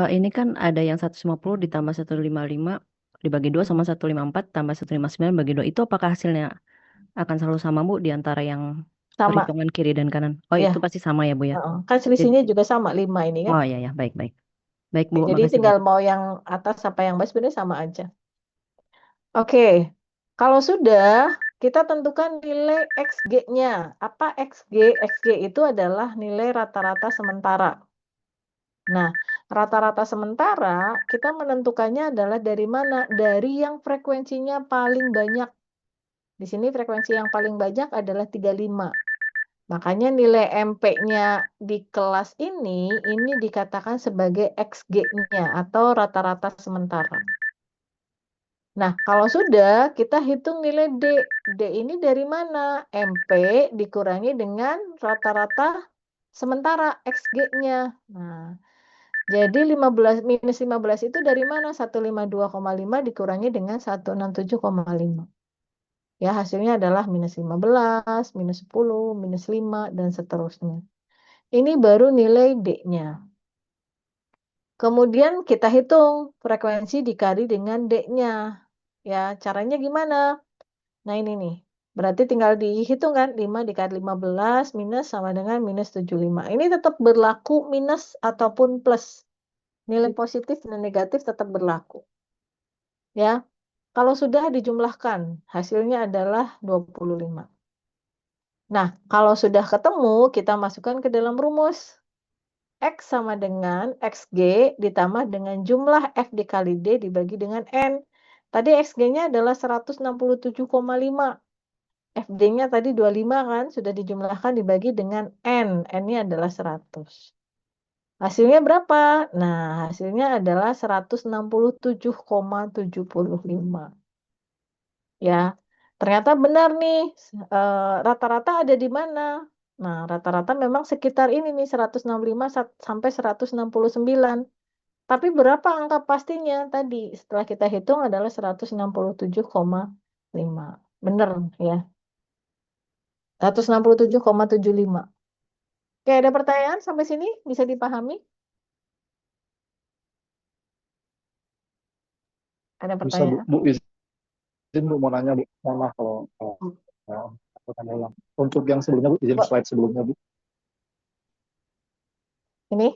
Ini kan ada yang 150 ditambah 155 dibagi 2 sama 154 tambah 159 bagi 2. Itu apakah hasilnya akan selalu sama Bu di antara yang Sama. perhitungan kiri dan kanan? Oh, Ya. itu pasti sama ya Bu ya? Kan selisihnya juga sama 5 ini kan. Oh iya ya, baik-baik. Baik Bu, Jadi makasih Bu. tinggal mau yang atas apa yang bawah sebenarnya sama aja. Oke. Kalau sudah, kita tentukan nilai XG-nya. Apa XG? XG itu adalah nilai rata-rata sementara. Nah, rata-rata sementara kita menentukannya adalah dari mana? Dari yang frekuensinya paling banyak. Di sini frekuensi yang paling banyak adalah 35. Makanya nilai MP-nya di kelas ini dikatakan sebagai XG-nya atau rata-rata sementara. Nah, kalau sudah, kita hitung nilai D. D ini dari mana? MP dikurangi dengan rata-rata sementara XG-nya. Nah, jadi minus 15 itu dari mana? 152,5 dikurangi dengan 167,5. Ya, hasilnya adalah minus 15, minus 10, minus 5, dan seterusnya. Ini baru nilai D-nya. Kemudian kita hitung frekuensi dikali dengan D-nya. Ya, caranya gimana? Nah, ini nih. Berarti tinggal dihitung kan, 5 dikali 15 minus sama dengan minus 75. Ini tetap berlaku minus ataupun plus. Nilai positif dan negatif tetap berlaku. Ya, kalau sudah dijumlahkan, hasilnya adalah 25. Nah, kalau sudah ketemu, kita masukkan ke dalam rumus. X sama dengan XG ditambah dengan jumlah F dikali D dibagi dengan N. Tadi XG-nya adalah 167,5. FD-nya tadi 25 kan, sudah dijumlahkan dibagi dengan N. N-nya adalah 100. Hasilnya berapa? Nah, hasilnya adalah 167,75. Ya, ternyata benar nih, rata-rata ada di mana? Nah, rata-rata memang sekitar ini nih, 165 sampai 169. Tapi berapa angka pastinya tadi? Setelah kita hitung adalah 167,5. Benar ya, 167,75. Oke, ada pertanyaan sampai sini? Bisa dipahami? Ada Bisa Bu, pertanyaan? Bu izin Bu mau nanya Bu. Mohon maaf kalau aku tanya ulang. Untuk yang sebelumnya Bu, izin slide sebelumnya Bu. Ini?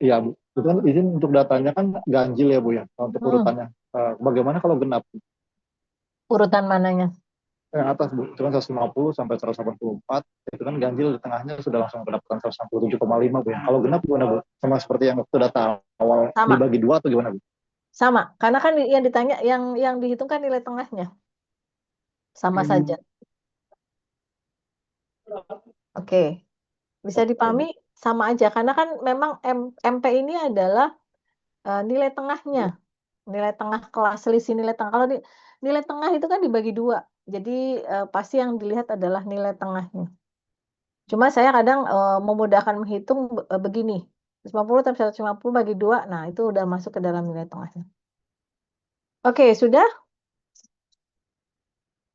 Iya Bu. Itu kan izin untuk datanya kan ganjil ya Bu ya, untuk urutannya. Bagaimana kalau genap? Urutan mananya? Yang atas Bu, itu kan 150 sampai 184, itu kan ganjil di tengahnya sudah langsung mendapatkan 167,5 Bu. Kalau genap gimana Bu? Sama seperti yang waktu data awal Sama, dibagi dua atau gimana Bu? sama. Karena kan yang ditanya, yang dihitung kan nilai tengahnya. Sama saja. Oke. Bisa dipahami sama aja. Karena kan memang MP ini adalah nilai tengahnya. Nilai tengah kelas, selisih nilai tengah. Kalau nilai tengah itu kan dibagi dua. Jadi pasti yang dilihat adalah nilai tengahnya. Cuma saya kadang memudahkan menghitung begini. 150 tambah 150 bagi 2. Nah, itu udah masuk ke dalam nilai tengahnya. Oke, sudah?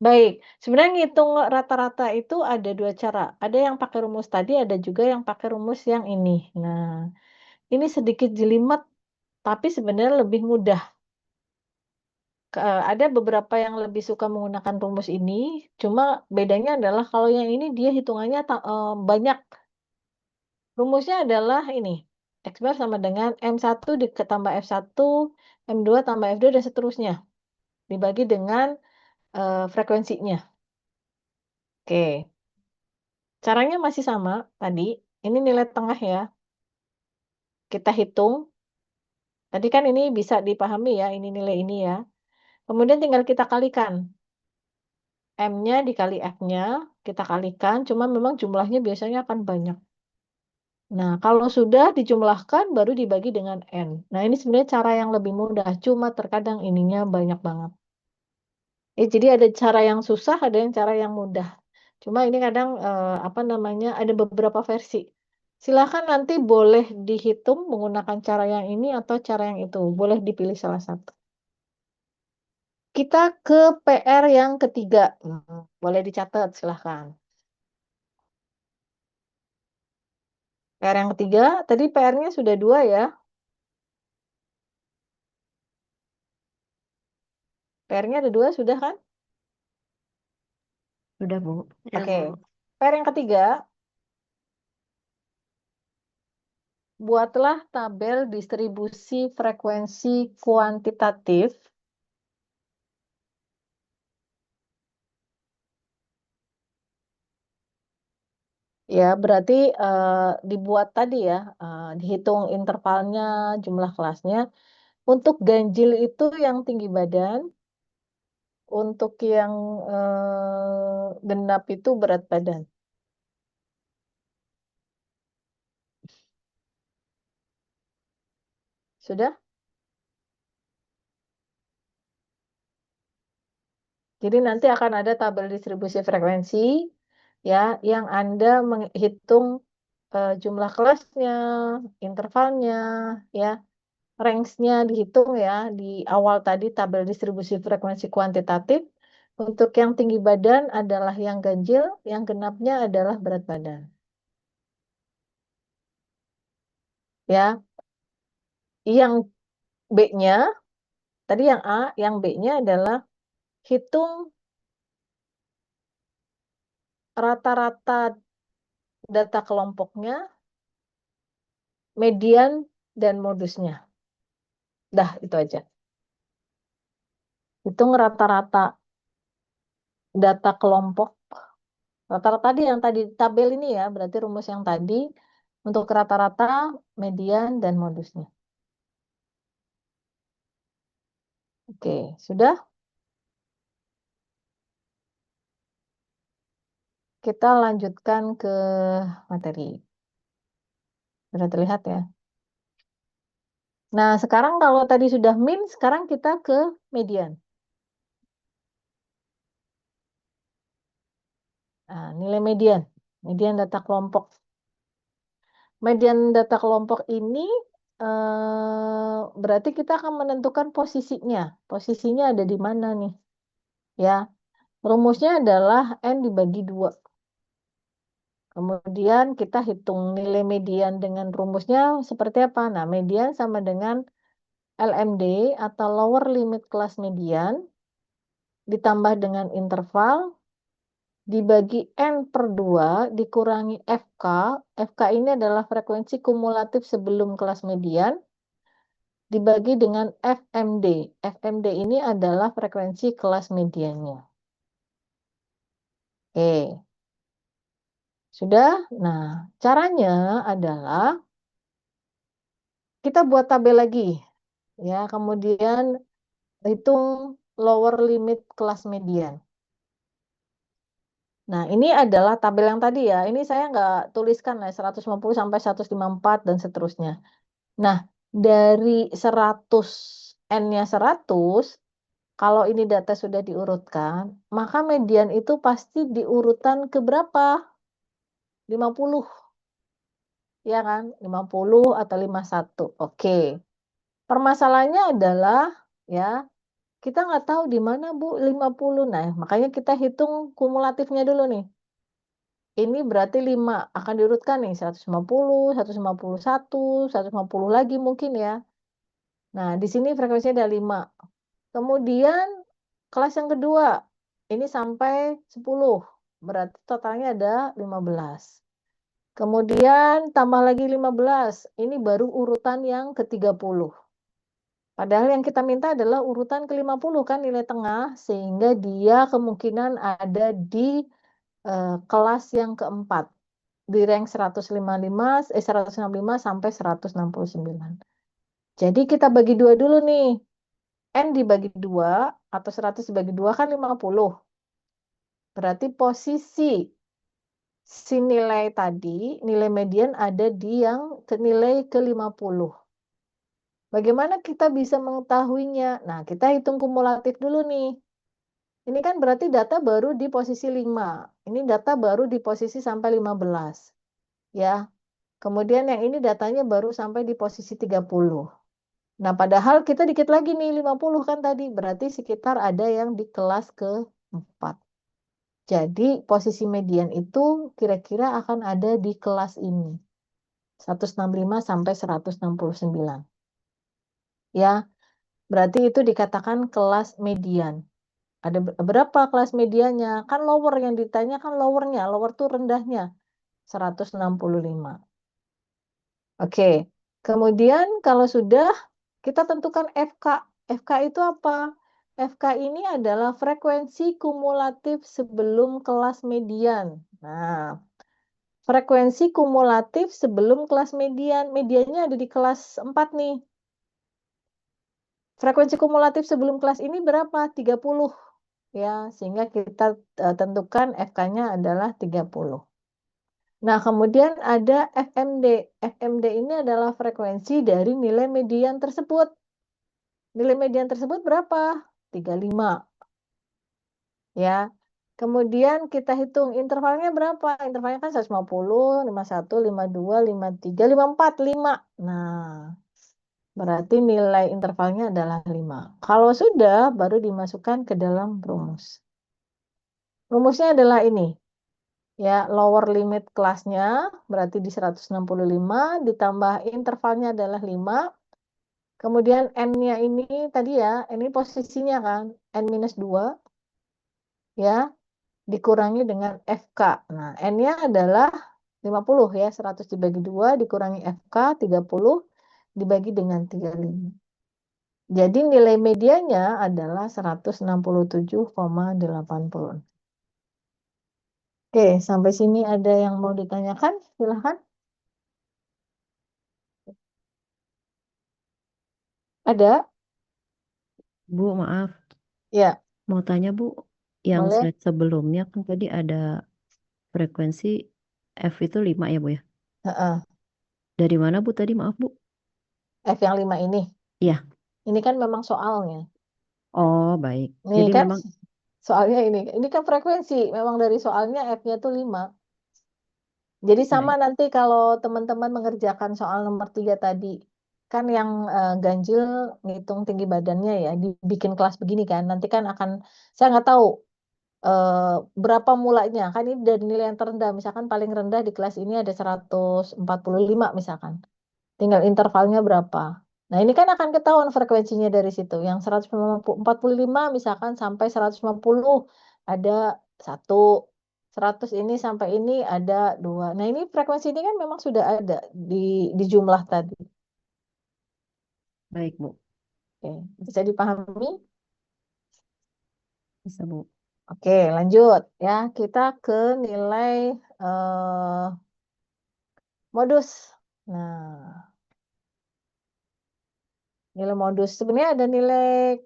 Baik. Sebenarnya ngitung rata-rata itu ada dua cara. Ada yang pakai rumus tadi, ada juga yang pakai rumus yang ini. Nah, ini sedikit jelimet, tapi sebenarnya lebih mudah. Ada beberapa yang lebih suka menggunakan rumus ini, cuma bedanya adalah kalau yang ini dia hitungannya banyak. Rumusnya adalah ini, X bar sama dengan M1 tambah F1, M2 tambah F2, dan seterusnya. Dibagi dengan frekuensinya. Oke. Caranya masih sama tadi. Ini nilai tengah ya. Kita hitung. Tadi kan ini bisa dipahami ya, ini nilai ini ya. Kemudian tinggal kita kalikan. M-nya dikali F-nya, kita kalikan, cuma memang jumlahnya biasanya akan banyak. Nah, kalau sudah dijumlahkan, baru dibagi dengan N. Nah, ini sebenarnya cara yang lebih mudah, cuma terkadang ininya banyak banget. Jadi ada cara yang susah, ada yang cara yang mudah. Cuma ini kadang, ada beberapa versi. Silakan nanti boleh dihitung menggunakan cara yang ini atau cara yang itu, boleh dipilih salah satu. Kita ke PR yang ketiga. Boleh dicatat, silahkan. PR yang ketiga, tadi PR-nya sudah 2 ya. PR-nya ada 2 sudah kan? Sudah Bu. Ya, Oke. Bu. PR yang ketiga, buatlah tabel distribusi frekuensi kuantitatif ya, berarti dibuat tadi ya, dihitung intervalnya, jumlah kelasnya. Untuk ganjil itu yang tinggi badan, untuk yang genap itu berat badan. Sudah? Jadi nanti akan ada tabel distribusi frekuensi ya, yang Anda menghitung jumlah kelasnya, intervalnya, ya, range-nya dihitung ya di awal tadi tabel distribusi frekuensi kuantitatif. Untuk yang tinggi badan adalah yang ganjil, yang genapnya adalah berat badan. Ya, yang B-nya tadi yang A, yang B-nya adalah hitung rata-rata data kelompoknya, median, dan modusnya. Dah, itu aja. Hitung rata-rata data kelompok. Rata-rata tadi yang tadi tabel ini ya, berarti rumus yang tadi untuk rata-rata, median, dan modusnya. Oke, sudah? Kita lanjutkan ke materi. Sudah terlihat ya? Nah, sekarang kalau tadi sudah min, sekarang kita ke median. Nah, nilai median. Median data kelompok. Median data kelompok ini berarti kita akan menentukan posisinya. Posisinya ada di mana nih? Ya, rumusnya adalah N dibagi 2. Kemudian kita hitung nilai median dengan rumusnya seperti apa? Nah, median sama dengan LMD atau lower limit kelas median ditambah dengan interval dibagi N/2 dikurangi FK. FK ini adalah frekuensi kumulatif sebelum kelas median dibagi dengan FMD. FMD ini adalah frekuensi kelas mediannya. Oke, sudah. Nah, caranya adalah kita buat tabel lagi. Ya, kemudian hitung lower limit kelas median. Nah, ini adalah tabel yang tadi ya. Ini saya nggak tuliskan ya, 150 sampai 154 dan seterusnya. Nah, dari 100, N-nya 100, kalau ini data sudah diurutkan, maka median itu pasti di urutan ke berapa? 50, ya kan? 50 atau 51. Oke. Permasalahannya adalah, ya, kita nggak tahu di mana Bu 50. Nah, makanya kita hitung kumulatifnya dulu nih. Ini berarti 5 akan diurutkan nih 150, 151, 150 lagi mungkin ya. Nah, di sini frekuensinya ada 5. Kemudian kelas yang kedua ini sampai 10. Berarti totalnya ada 15. Kemudian tambah lagi 15. Ini baru urutan yang ke-30. Padahal yang kita minta adalah urutan ke-50 kan nilai tengah, sehingga dia kemungkinan ada di kelas yang keempat, di rank 165 sampai 169. Jadi kita bagi dua dulu nih. N dibagi 2 atau 100 dibagi 2 kan 50. Berarti posisi si nilai tadi, nilai median ada di yang nilai ke-50. Bagaimana kita bisa mengetahuinya? Nah, kita hitung kumulatif dulu nih. Ini kan berarti data baru di posisi 5. Ini data baru di posisi sampai 15. Ya. Kemudian yang ini datanya baru sampai di posisi 30. Nah, padahal kita dikit lagi nih 50 kan tadi. Berarti sekitar ada yang di kelas ke-4. Jadi posisi median itu kira-kira akan ada di kelas ini. 165 sampai 169. Ya, berarti itu dikatakan kelas median. Ada berapa kelas mediannya? Kan lower yang ditanya kan lowernya. Lower tuh rendahnya. 165. Oke. Kemudian kalau sudah, kita tentukan FK. FK itu apa? FK ini adalah frekuensi kumulatif sebelum kelas median. Nah, frekuensi kumulatif sebelum kelas median. Mediannya ada di kelas 4 nih. Frekuensi kumulatif sebelum kelas ini berapa? 30. Ya, sehingga kita tentukan FK-nya adalah 30. Nah, kemudian ada FMD. FMD ini adalah frekuensi dari nilai median tersebut. Nilai median tersebut berapa? 35. Ya. Kemudian kita hitung intervalnya berapa? Intervalnya kan 150, 51, 52, 53, 54, 5. Nah, berarti nilai intervalnya adalah 5. Kalau sudah, baru dimasukkan ke dalam rumus. Rumusnya adalah ini. Ya, lower limit kelasnya berarti di 165, ditambah intervalnya adalah 5. Kemudian N-nya ini tadi ya, ini posisinya kan, N-2, ya, dikurangi dengan FK. Nah, N-nya adalah 50 ya, 100 dibagi 2 dikurangi FK, 30 dibagi dengan 35. Jadi nilai medianya adalah 167,80. Oke, sampai sini ada yang mau ditanyakan? Silahkan. Ada? Bu, maaf. Ya, Mau tanya Bu, yang boleh. slide sebelumnya kan tadi ada frekuensi F itu 5 ya Bu ya? Heeh. Dari mana Bu tadi, maaf Bu? F yang 5 ini. Iya. Ini kan memang soalnya. Oh, baik. Nih Jadi kan memang soalnya ini. Ini kan frekuensi. Memang dari soalnya F-nya tuh 5. Jadi sama baik. nanti kalau teman-teman mengerjakan soal nomor 3 tadi. Kan yang ganjil ngitung tinggi badannya ya. Dibikin kelas begini kan. Nanti kan akan, saya nggak tahu berapa mulanya. Kan ini dari nilai yang terendah. Misalkan paling rendah di kelas ini ada 145 misalkan. Tinggal intervalnya berapa. Nah, ini kan akan ketahuan frekuensinya dari situ. Yang 145 misalkan sampai 150 ada 1. 100 ini sampai ini ada 2. Nah, ini frekuensi ini kan memang sudah ada di jumlah tadi. Baik Bu, Oke. Bisa dipahami? bisa Bu. Oke, lanjut ya. Kita ke nilai modus. Nah, nilai modus sebenarnya ada nilai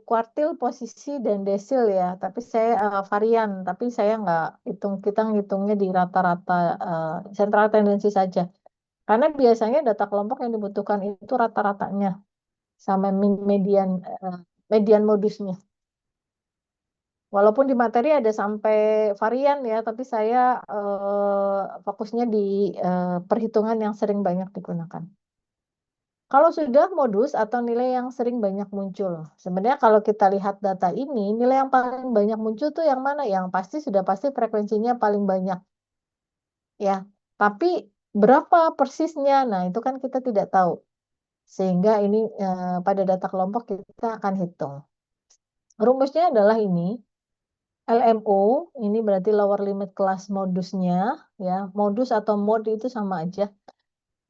kuartil, posisi, dan desil ya. Tapi saya varian, tapi saya nggak hitung. Kita ngitungnya di rata-rata sentral tendensi saja. Karena biasanya data kelompok yang dibutuhkan itu rata-ratanya sama median modusnya. Walaupun di materi ada sampai varian ya, tapi saya fokusnya di perhitungan yang sering banyak digunakan. Kalau sudah modus atau nilai yang sering banyak muncul, sebenarnya kalau kita lihat data ini, nilai yang paling banyak muncul tuh yang mana? Yang pasti sudah pasti frekuensinya paling banyak, ya. Tapi berapa persisnya? Nah, itu kan kita tidak tahu. Sehingga ini pada data kelompok kita akan hitung. Rumusnya adalah ini. LMO ini berarti lower limit kelas modusnya, ya. Modus atau mod itu sama aja.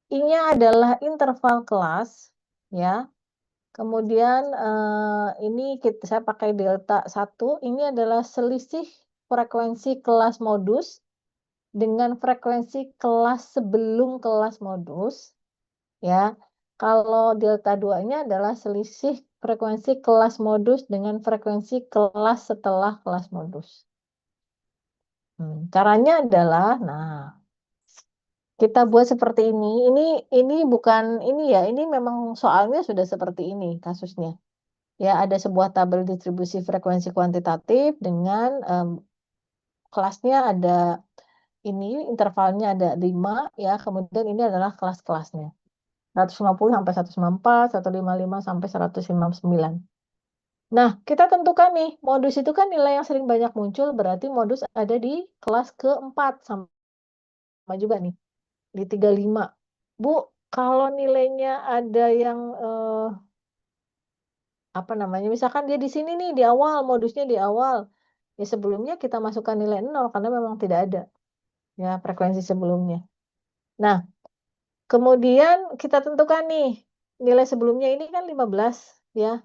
I-nya adalah interval kelas, ya. Kemudian ini saya pakai delta 1. Ini adalah selisih frekuensi kelas modus dengan frekuensi kelas sebelum kelas modus, ya. Kalau delta 2-nya adalah selisih frekuensi kelas modus dengan frekuensi kelas setelah kelas modus. Caranya adalah, nah, kita buat seperti ini. Ini bukan ini ya. Ini memang soalnya sudah seperti ini kasusnya. Ya, ada sebuah tabel distribusi frekuensi kuantitatif dengan kelasnya ada ini, intervalnya ada 5 ya. Kemudian ini adalah kelas-kelasnya. 150 sampai 154, 155 sampai 159. Nah, kita tentukan nih, modus itu kan nilai yang sering banyak muncul, berarti modus ada di kelas keempat, sama juga nih, di 35. Bu, kalau nilainya ada yang, apa namanya, misalkan dia di sini nih, di awal, modusnya di awal, ya sebelumnya kita masukkan nilai 0, karena memang tidak ada, ya, frekuensi sebelumnya. Nah, kemudian kita tentukan nih, nilai sebelumnya ini kan 15, ya,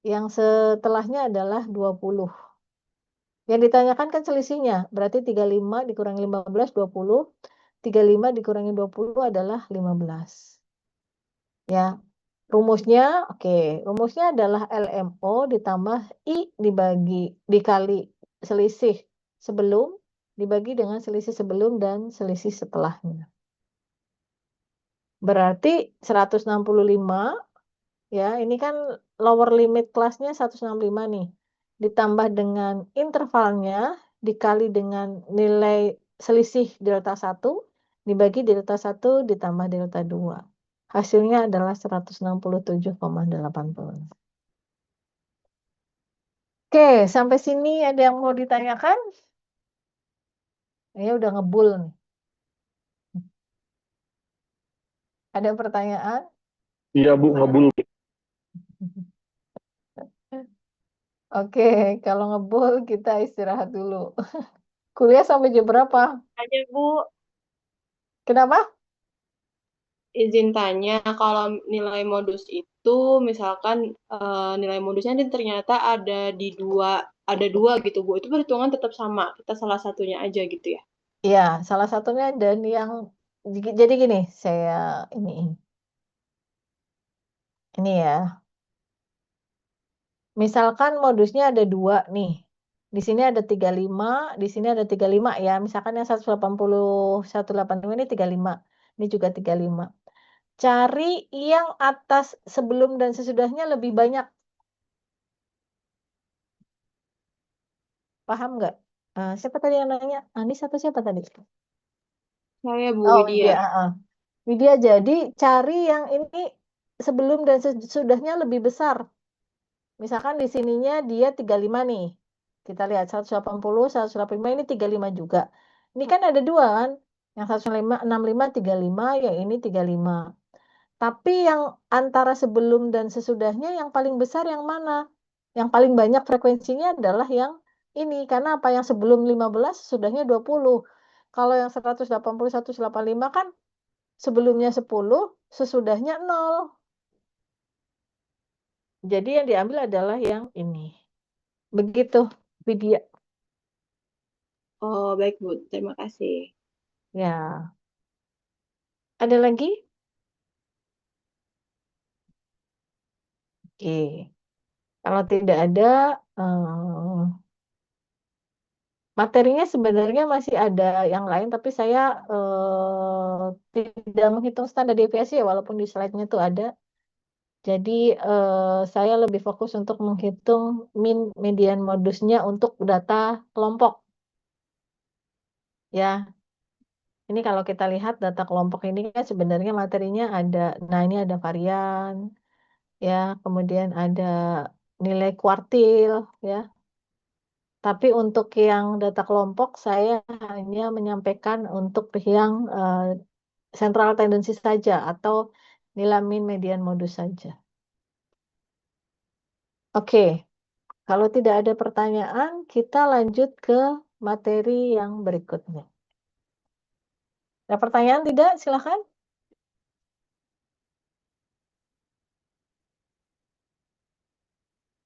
yang setelahnya adalah 20. Yang ditanyakan kan selisihnya, berarti 35 dikurangi 15, 20. 35 dikurangi 20 adalah 15. Ya, rumusnya, rumusnya adalah LMO ditambah I dikali selisih sebelum, dibagi dengan selisih sebelum dan selisih setelahnya. Berarti 165, ya, ini kan lower limit kelasnya 165 nih. Ditambah dengan intervalnya dikali dengan nilai selisih delta 1 dibagi delta 1 ditambah delta 2. Hasilnya adalah 167,80. Oke, sampai sini ada yang mau ditanyakan? Ya udah ngebul nih. Ada pertanyaan? Iya Bu, ngebul. Oke, kalau ngebul kita istirahat dulu. Kuliah sampai jam berapa? Aja Bu, Kenapa? izin tanya, kalau nilai modus itu misalkan nilai modusnya ini ternyata ada dua gitu Bu, itu perhitungan tetap sama, kita salah satunya aja gitu ya. Iya, salah satunya dan yang jadi gini, saya ini ya. Misalkan modusnya ada 2 nih. Di sini ada 35, di sini ada 35 ya. Misalkan yang 185 ini 35. Ini juga 35. Cari yang atas sebelum dan sesudahnya lebih banyak. Paham nggak? Siapa tadi yang nanya? Anis atau siapa tadi? Saya Bu Oh, Widya. Widya, jadi cari yang ini sebelum dan sesudahnya lebih besar. Misalkan di sininya dia 35 nih. Kita lihat 180, 185 ini 35 juga. Ini kan ada 2 kan? Yang 165, 35, yang ini 35. Tapi yang antara sebelum dan sesudahnya yang paling besar yang mana? Yang paling banyak frekuensinya adalah yang ini. Karena apa? Yang sebelum 15, sesudahnya 20. Kalau yang 180, 185 kan sebelumnya 10, sesudahnya 0. Jadi yang diambil adalah yang ini. Begitu. Widya. Oh, baik Bu. Terima kasih. Ya. Ada lagi? Oke. Kalau tidak ada, materinya sebenarnya masih ada yang lain, tapi saya tidak menghitung standar deviasi ya, walaupun di slide-nya itu ada. Jadi saya lebih fokus untuk menghitung min median modusnya untuk data kelompok. Ya, ini kalau kita lihat data kelompok ini kan sebenarnya materinya ada. Nah, ini ada varian, ya, kemudian ada nilai kuartil, ya. Tapi untuk yang data kelompok saya hanya menyampaikan untuk yang central tendency saja atau nilai min median modus saja. Oke, kalau tidak ada pertanyaan, kita lanjut ke materi yang berikutnya. Ada pertanyaan tidak? Silakan.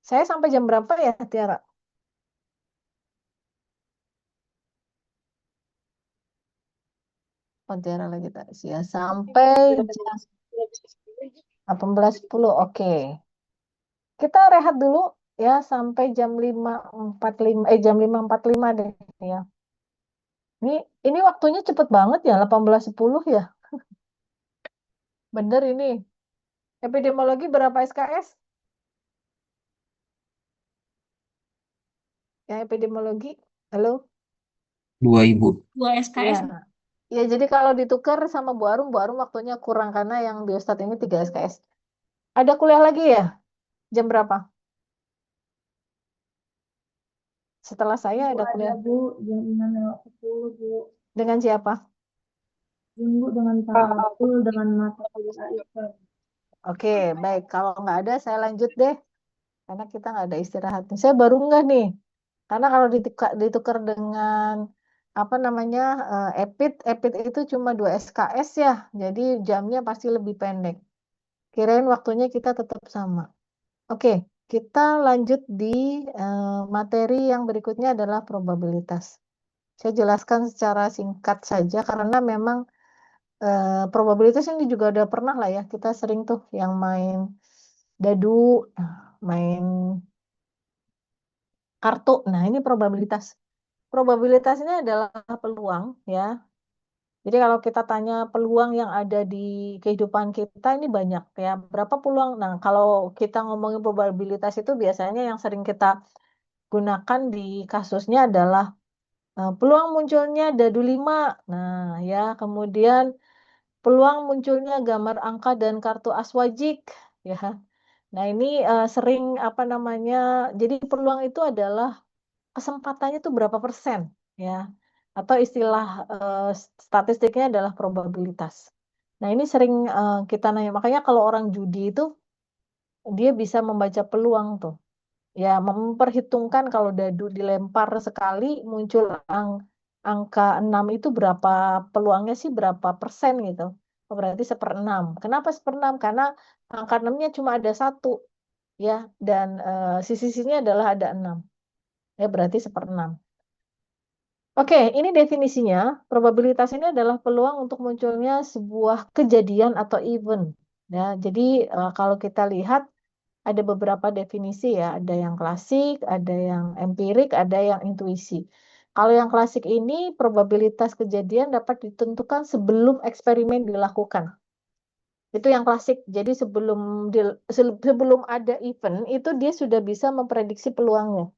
Saya sampai jam berapa ya, Tiara? Oh, Tiara lagi tadi ya. Sampai jam 18.10. Oke. Kita rehat dulu ya sampai jam 5.45 jam 5.45 deh ya. Ini waktunya cepet banget ya, 18.10 ya. Bener ini. Epidemiologi berapa SKS? Ya, epidemiologi. Halo? 2 Ibu. 2 Ya. SKS. Ya, jadi kalau ditukar sama Bu Arum waktunya kurang karena yang biostat ini 3 SKS. Ada kuliah lagi ya? Jam berapa? Setelah saya ada kuliah. Bu, jam 6.10 Bu. Dengan siapa? Bu, dengan Pak Abdul, dengan mata kuliah AIPA. Oke, baik. Kalau nggak ada, saya lanjut deh. Karena kita nggak ada istirahat. Saya baru nggak nih. Karena kalau ditukar dengan apa namanya EPID itu cuma 2 SKS ya. Jadi jamnya pasti lebih pendek. Kirain waktunya kita tetap sama. Oke, kita lanjut di materi yang berikutnya adalah probabilitas. Saya jelaskan secara singkat saja karena memang probabilitas ini juga udah pernah lah ya. Kita sering tuh yang main dadu, main kartu. Nah, ini probabilitas. Probabilitas ini adalah peluang ya. Jadi kalau kita tanya peluang yang ada di kehidupan kita ini banyak ya. Berapa peluang? Nah, kalau kita ngomongin probabilitas itu biasanya yang sering kita gunakan di kasusnya adalah peluang munculnya dadu 5. Nah, ya, kemudian peluang munculnya gambar angka dan kartu aswajik ya. Nah, ini sering apa namanya? Jadi peluang itu adalah kesempatannya itu berapa persen ya. Atau istilah statistiknya adalah probabilitas. Nah, ini sering kita nanya. Makanya kalau orang judi itu dia bisa membaca peluang tuh. Ya, memperhitungkan kalau dadu dilempar sekali muncul angka 6 itu berapa peluangnya sih berapa persen gitu. Oh, berarti 1/6. Kenapa 1/6? Karena angka 6-nya cuma ada 1 ya dan sisi-sisinya adalah ada 6. Ya, berarti 1/6. Oke, ini definisinya. Probabilitas ini adalah peluang untuk munculnya sebuah kejadian atau event. Ya, jadi kalau kita lihat ada beberapa definisi ya. Ada yang klasik, ada yang empirik, ada yang intuisi. Kalau yang klasik ini probabilitas kejadian dapat ditentukan sebelum eksperimen dilakukan. Itu yang klasik. Jadi sebelum ada event itu dia sudah bisa memprediksi peluangnya.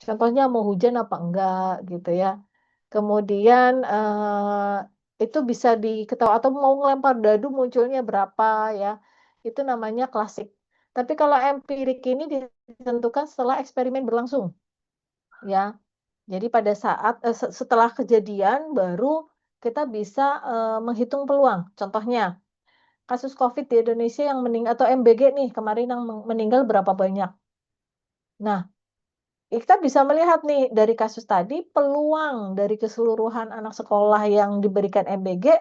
Contohnya mau hujan apa enggak gitu ya. Kemudian itu bisa diketahui atau mau ngelempar dadu munculnya berapa ya. Itu namanya klasik. Tapi kalau empirik ini ditentukan setelah eksperimen berlangsung. Ya. Jadi pada saat setelah kejadian baru kita bisa menghitung peluang. Contohnya kasus COVID di Indonesia yang meninggal atau MBG nih kemarin yang meninggal berapa banyak. Nah, kita bisa melihat nih dari kasus tadi peluang dari keseluruhan anak sekolah yang diberikan MBG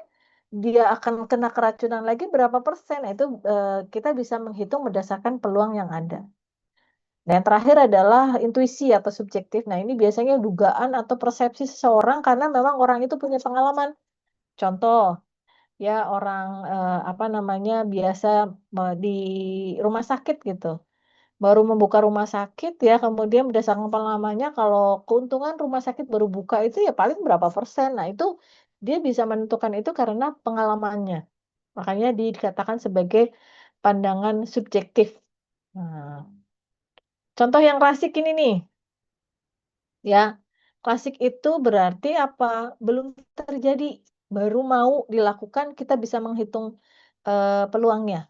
dia akan kena keracunan lagi berapa persen itu kita bisa menghitung berdasarkan peluang yang ada. Nah, yang terakhir adalah intuisi atau subjektif. Nah, ini biasanya dugaan atau persepsi seseorang karena memang orang itu punya pengalaman. Contoh, ya orang apa namanya biasa di rumah sakit gitu. Baru membuka rumah sakit ya, kemudian berdasarkan pengalamannya kalau keuntungan rumah sakit baru buka itu ya paling berapa persen. Nah, itu dia bisa menentukan itu karena pengalamannya. Makanya dikatakan sebagai pandangan subjektif. Nah, contoh yang klasik ini nih, ya. Klasik itu berarti apa? Belum terjadi, baru mau dilakukan kita bisa menghitung peluangnya.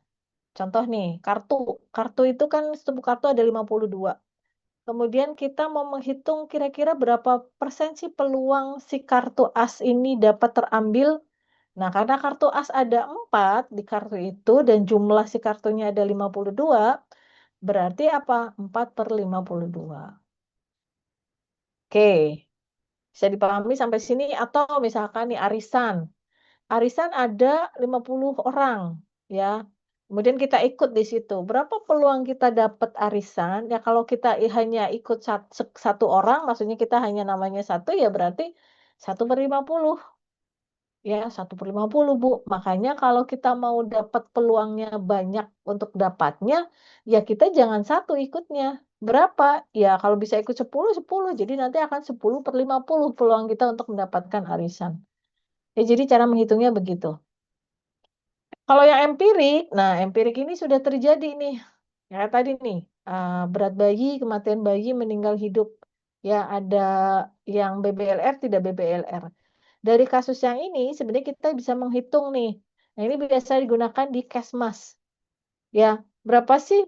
Contoh nih, kartu. Kartu itu kan satu kartu ada 52. Kemudian kita mau menghitung kira-kira berapa persen sih peluang si kartu as ini dapat terambil. Nah, karena kartu as ada 4 di kartu itu dan jumlah si kartunya ada 52, berarti apa? 4/52. Oke, bisa dipahami sampai sini atau misalkan nih arisan. Arisan ada 50 orang, ya. Kemudian kita ikut di situ. Berapa peluang kita dapat arisan? Ya kalau kita hanya ikut satu orang, maksudnya kita hanya namanya satu, ya berarti 1/50. Ya, 1/50, Bu. Makanya kalau kita mau dapat peluangnya banyak untuk dapatnya, ya kita jangan satu ikutnya. Berapa? Ya kalau bisa ikut 10, 10. Jadi nanti akan 10/50 peluang kita untuk mendapatkan arisan. Ya jadi cara menghitungnya begitu. Kalau yang empirik, nah empirik ini sudah terjadi nih. Ya tadi nih, berat bayi, kematian bayi, meninggal hidup. Ya ada yang BBLR, tidak BBLR. Dari kasus yang ini sebenarnya kita bisa menghitung nih. Nah, ini biasa digunakan di Kesmas. Ya, berapa sih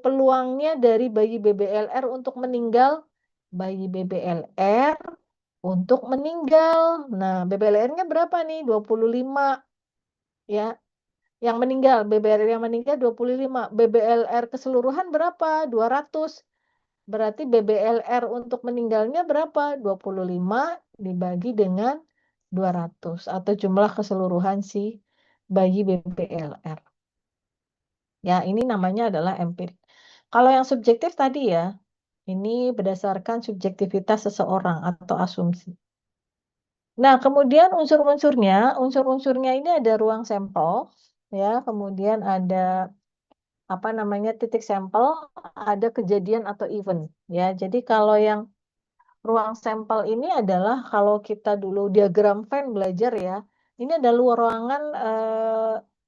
peluangnya dari bayi BBLR untuk meninggal? Bayi BBLR untuk meninggal. Nah, BBLR-nya berapa nih? 25. Ya, yang meninggal, BBLR yang meninggal 25. BBLR keseluruhan berapa? 200. Berarti BBLR untuk meninggalnya berapa? 25 dibagi dengan 200 atau jumlah keseluruhan si bayi BBLR. Ya, ini namanya adalah empirik. Kalau yang subjektif tadi ya, ini berdasarkan subjektivitas seseorang atau asumsi. Nah, kemudian unsur-unsurnya ini ada ruang sampel, ya, kemudian ada apa namanya titik sampel, ada kejadian atau event, ya. Jadi kalau yang ruang sampel ini adalah kalau kita dulu diagram Venn belajar ya, ini ada luar ruangan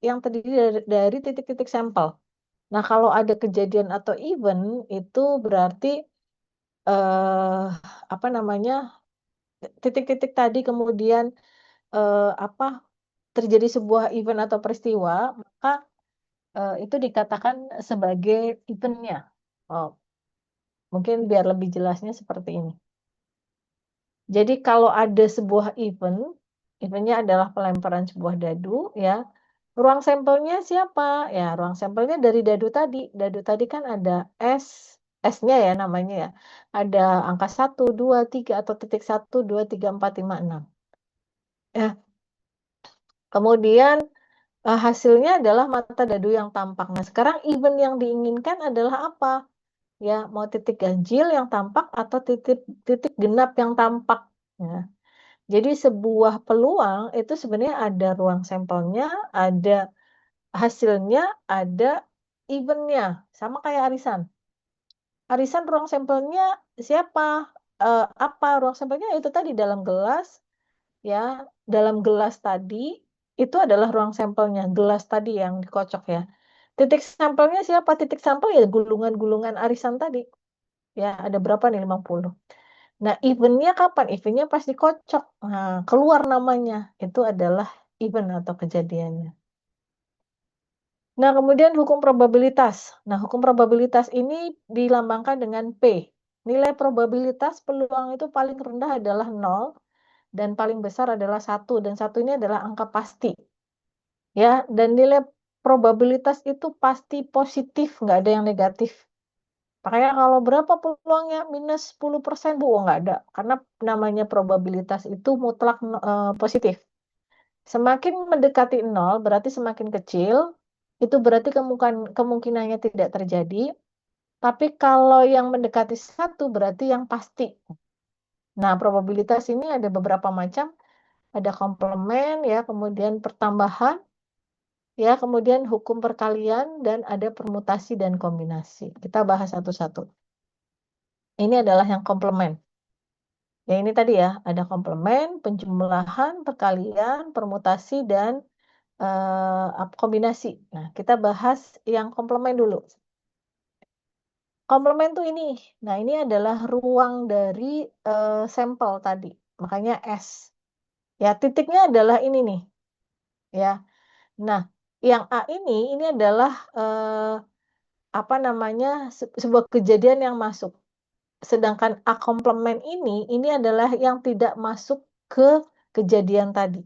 yang terdiri dari titik-titik sampel. Nah, kalau ada kejadian atau event itu berarti apa namanya titik-titik tadi kemudian apa terjadi sebuah event atau peristiwa, maka itu dikatakan sebagai eventnya. Oh, mungkin biar lebih jelasnya seperti ini. Jadi kalau ada sebuah eventnya adalah pelemparan sebuah dadu, ya. Ruang sampelnya siapa? Ya, ruang sampelnya dari dadu tadi. Dadu tadi kan ada S-nya ya namanya ya. Ada angka 1, 2, 3 atau titik 1, 2, 3, 4, 5, 6. Ya. Kemudian hasilnya adalah mata dadu yang tampak. Nah, sekarang event yang diinginkan adalah apa? Ya, mau titik ganjil yang tampak atau titik genap yang tampak. Ya. Jadi sebuah peluang itu sebenarnya ada ruang sampelnya, ada hasilnya, ada eventnya. Sama kayak arisan. Arisan ruang sampelnya siapa? Apa ruang sampelnya? Itu tadi dalam gelas, ya. Dalam gelas tadi itu adalah ruang sampelnya, gelas tadi yang dikocok ya. Titik sampelnya siapa? Titik sampel ya gulungan-gulungan arisan tadi. Ya, ada berapa nih? 50. Nah, eventnya kapan? Eventnya pas dikocok. Nah, keluar namanya. Itu adalah event atau kejadiannya. Nah, kemudian hukum probabilitas. Nah, hukum probabilitas ini dilambangkan dengan P. Nilai probabilitas peluang itu paling rendah adalah 0 dan paling besar adalah 1. Dan 1 ini adalah angka pasti. Ya, dan nilai probabilitas itu pasti positif, nggak ada yang negatif. Makanya kalau berapa peluangnya minus 10%, Bu? Oh, nggak ada. Karena namanya probabilitas itu mutlak positif. Semakin mendekati 0 berarti semakin kecil, itu berarti kemungkinannya tidak terjadi. Tapi kalau yang mendekati 1 berarti yang pasti. Nah, probabilitas ini ada beberapa macam. Ada komplement, ya, kemudian pertambahan, ya, kemudian hukum perkalian, dan ada permutasi dan kombinasi. Kita bahas satu-satu. Ini adalah yang komplement. Ya, ini tadi ya, ada komplement, penjumlahan, perkalian, permutasi, dan kombinasi. Nah, kita bahas yang komplement dulu. Komplement tuh ini. Nah, ini adalah ruang dari sampel tadi. Makanya S. Ya, titiknya adalah ini nih. Ya. Nah, yang A ini adalah apa namanya? Sebuah kejadian yang masuk. Sedangkan A komplement ini adalah yang tidak masuk ke kejadian tadi.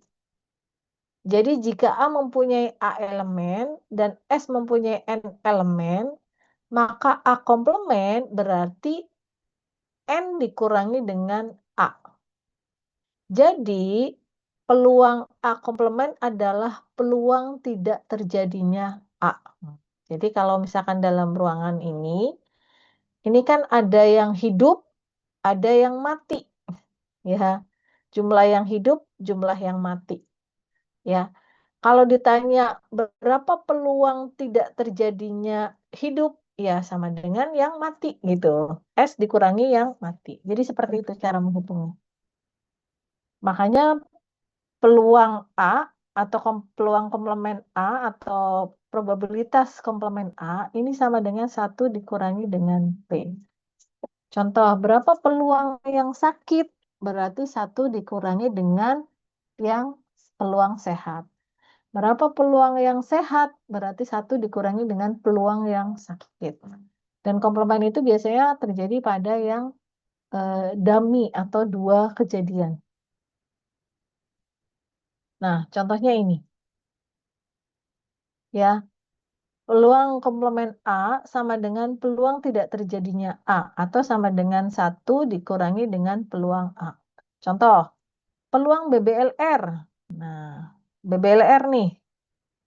Jadi jika A mempunyai A elemen dan S mempunyai N elemen, maka A komplement berarti N dikurangi dengan A. Jadi, peluang A komplement adalah peluang tidak terjadinya A. Jadi kalau misalkan dalam ruangan ini kan ada yang hidup, ada yang mati. Ya, jumlah yang hidup, jumlah yang mati. Ya, kalau ditanya berapa peluang tidak terjadinya hidup, ya sama dengan yang mati gitu. S dikurangi yang mati. Jadi seperti itu cara menghitungnya. Makanya peluang A atau peluang komplement A atau probabilitas komplement A ini sama dengan 1 dikurangi dengan P. Contoh, berapa peluang yang sakit? Berarti 1 dikurangi dengan yang peluang sehat. Berapa peluang yang sehat? Berarti 1 dikurangi dengan peluang yang sakit. Dan komplement itu biasanya terjadi pada yang dummy atau 2 kejadian. Nah, contohnya ini. Ya, peluang komplement A sama dengan peluang tidak terjadinya A atau sama dengan 1 dikurangi dengan peluang A. Contoh, peluang BBLR. Nah, BBLR nih.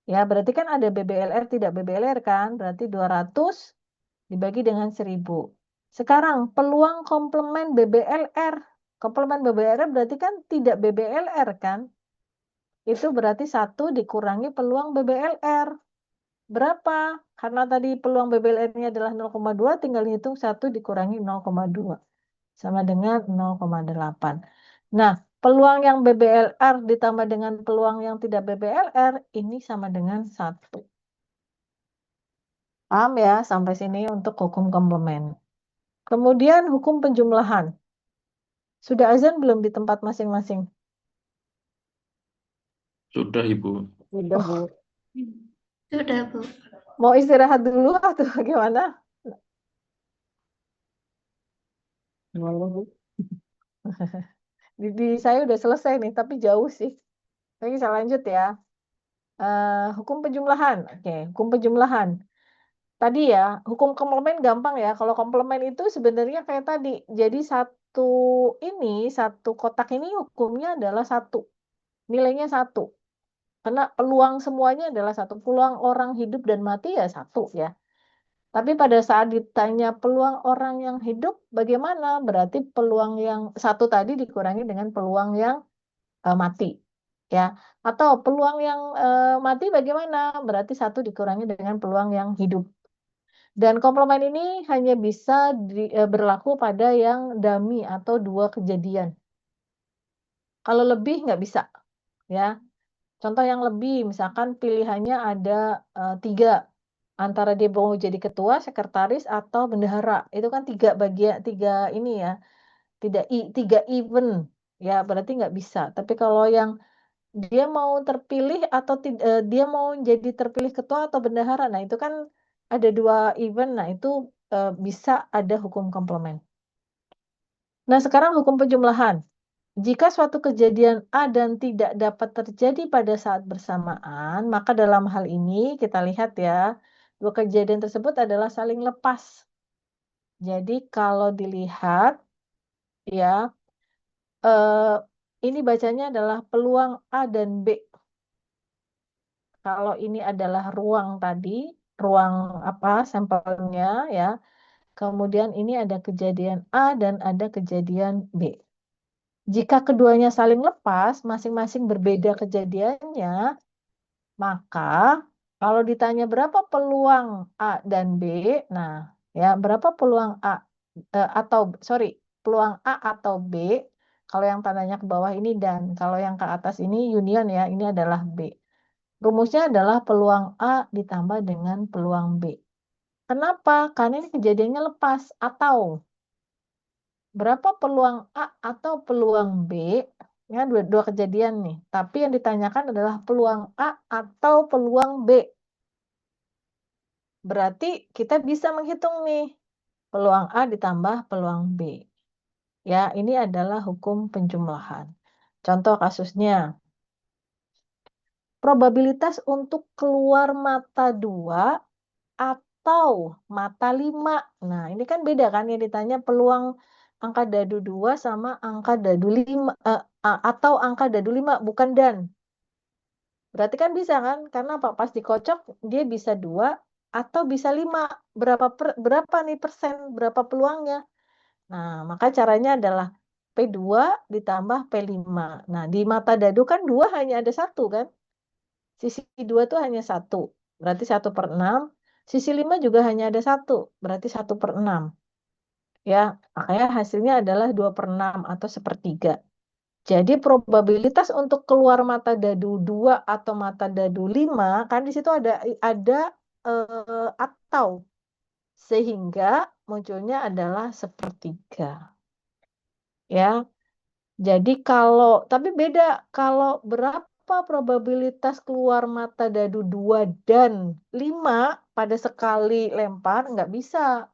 Ya, berarti kan ada BBLR tidak BBLR kan? Berarti 200 dibagi dengan 1000. Sekarang peluang komplement BBLR. Komplement BBLR berarti kan tidak BBLR kan? Itu berarti 1 dikurangi peluang BBLR. Berapa? Karena tadi peluang BBLR-nya adalah 0,2, tinggal hitung 1 dikurangi 0,2. Sama dengan 0,8. Nah, peluang yang BBLR ditambah dengan peluang yang tidak BBLR, ini sama dengan 1. Paham ya sampai sini untuk hukum komplement. Kemudian hukum penjumlahan. Sudah azan belum di tempat masing-masing? Sudah, Ibu. Sudah, Bu. Sudah, Bu. Mau istirahat dulu atau bagaimana? Di saya udah selesai nih, tapi jauh sih. Oke, saya lanjut ya. Hukum penjumlahan. Oke, hukum penjumlahan. Tadi ya, hukum komplement gampang ya. Kalau komplement itu sebenarnya kayak tadi. Jadi satu kotak ini hukumnya adalah 1. Nilainya 1. Karena peluang semuanya adalah 1. Peluang orang hidup dan mati ya 1 ya. Tapi pada saat ditanya peluang orang yang hidup bagaimana? Berarti peluang yang 1 tadi dikurangi dengan peluang yang mati. Ya. Atau peluang yang mati bagaimana? Berarti 1 dikurangi dengan peluang yang hidup. Dan komplement ini hanya bisa berlaku pada yang dummy atau 2 kejadian. Kalau lebih nggak bisa. Ya. Contoh yang lebih, misalkan pilihannya ada 3. Antara dia mau jadi ketua, sekretaris, atau bendahara. Itu kan 3 ini ya. 3 event. Ya, berarti nggak bisa. Tapi kalau yang dia mau terpilih atau dia mau jadi terpilih ketua atau bendahara, nah itu kan ada 2 event, nah itu bisa ada hukum komplement. Nah, sekarang hukum penjumlahan. Jika suatu kejadian A dan tidak dapat terjadi pada saat bersamaan, maka dalam hal ini kita lihat ya, 2 kejadian tersebut adalah saling lepas. Jadi kalau dilihat ya, ini bacanya adalah peluang A dan B. Kalau ini adalah ruang tadi, ruang sampelnya ya. kemudian ini ada kejadian A dan ada kejadian B. Jika keduanya saling lepas, masing-masing berbeda kejadiannya, maka kalau ditanya berapa peluang A dan B, nah ya berapa peluang peluang A atau B, kalau yang tandanya ke bawah ini dan kalau yang ke atas ini union ya, ini adalah B. Rumusnya adalah peluang A ditambah dengan peluang B. Kenapa? Karena ini kejadiannya lepas atau berapa peluang A atau peluang B, ya dua kejadian nih. Tapi yang ditanyakan adalah peluang A atau peluang B. Berarti kita bisa menghitung nih peluang A ditambah peluang B. Ya, ini adalah hukum penjumlahan. Contoh kasusnya. Probabilitas untuk keluar mata 2 atau mata 5. Nah, ini kan beda kan yang ditanya peluang angka dadu 2 sama angka dadu 5 atau angka dadu 5 bukan dan. Berarti kan bisa kan? Karena apa? Pas dikocok dia bisa 2 atau bisa 5. Berapa nih persen? Berapa peluangnya? Nah, maka caranya adalah P2 ditambah P5. Nah, di mata dadu kan 2 hanya ada 1 kan? Sisi 2 tuh hanya 1. Berarti 1/6. Sisi 5 juga hanya ada 1. Berarti 1/6. Ya, makanya hasilnya adalah 2/6 atau 1/3. Jadi probabilitas untuk keluar mata dadu 2 atau mata dadu 5 kan di situ ada atau sehingga munculnya adalah 1/3. Ya. Jadi tapi beda kalau berapa probabilitas keluar mata dadu 2 dan 5 pada sekali lempar nggak bisa.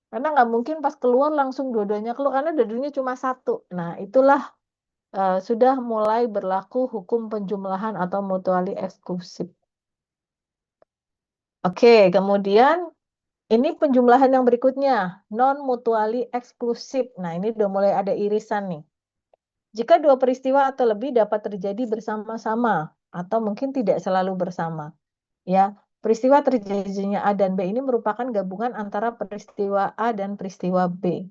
Karena nggak mungkin pas keluar langsung dua-duanya keluar karena dadunya cuma 1. Nah, itulah sudah mulai berlaku hukum penjumlahan atau mutually eksklusif. Oke, kemudian ini penjumlahan yang berikutnya, non mutually eksklusif. Nah, ini udah mulai ada irisan nih. Jika dua peristiwa atau lebih dapat terjadi bersama-sama atau mungkin tidak selalu bersama. Ya, peristiwa terjadinya A dan B ini merupakan gabungan antara peristiwa A dan peristiwa B.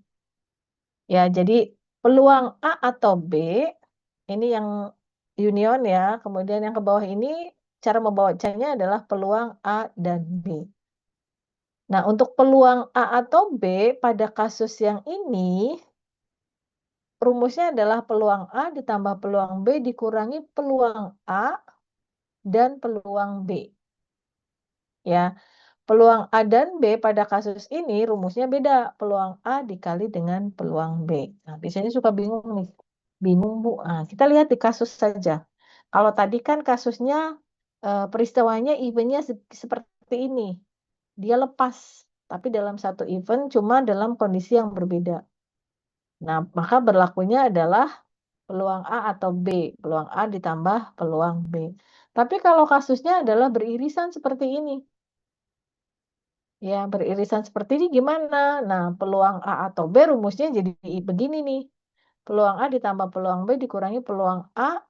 Ya, jadi peluang A atau B ini yang union ya, kemudian yang ke bawah ini cara membacanya adalah peluang A dan B. Nah, untuk peluang A atau B pada kasus yang ini rumusnya adalah peluang A ditambah peluang B dikurangi peluang A dan peluang B. Ya, peluang A dan B pada kasus ini rumusnya beda. Peluang A dikali dengan peluang B. Nah, biasanya suka bingung nih. Bingung, Bu. Nah, kita lihat di kasus saja. Kalau tadi kan kasusnya peristiwanya eventnya seperti ini. Dia lepas, tapi dalam satu event cuma dalam kondisi yang berbeda. Nah, maka berlakunya adalah peluang A atau B, peluang A ditambah peluang B. Tapi kalau kasusnya adalah beririsan seperti ini. Ya, beririsan seperti ini gimana? Nah, peluang A atau B rumusnya jadi begini nih. Peluang A ditambah peluang B dikurangi peluang A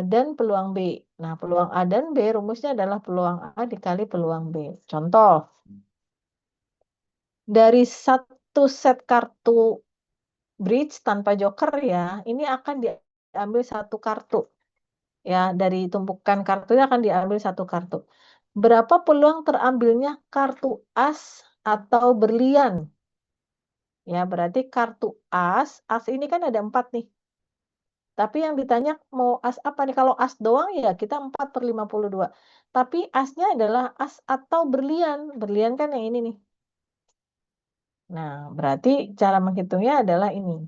dan peluang B. Nah, peluang A dan B rumusnya adalah peluang A dikali peluang B. Contoh, dari satu set kartu bridge tanpa joker ya, ini akan diambil satu kartu. Ya, dari tumpukan kartunya akan diambil satu kartu. Berapa peluang terambilnya kartu as atau berlian? Ya, berarti kartu as ini kan ada 4 nih. Tapi yang ditanya mau as apa nih? Kalau as doang ya kita 4/52. Tapi asnya adalah as atau berlian. Berlian kan yang ini nih. Nah, berarti cara menghitungnya adalah ini.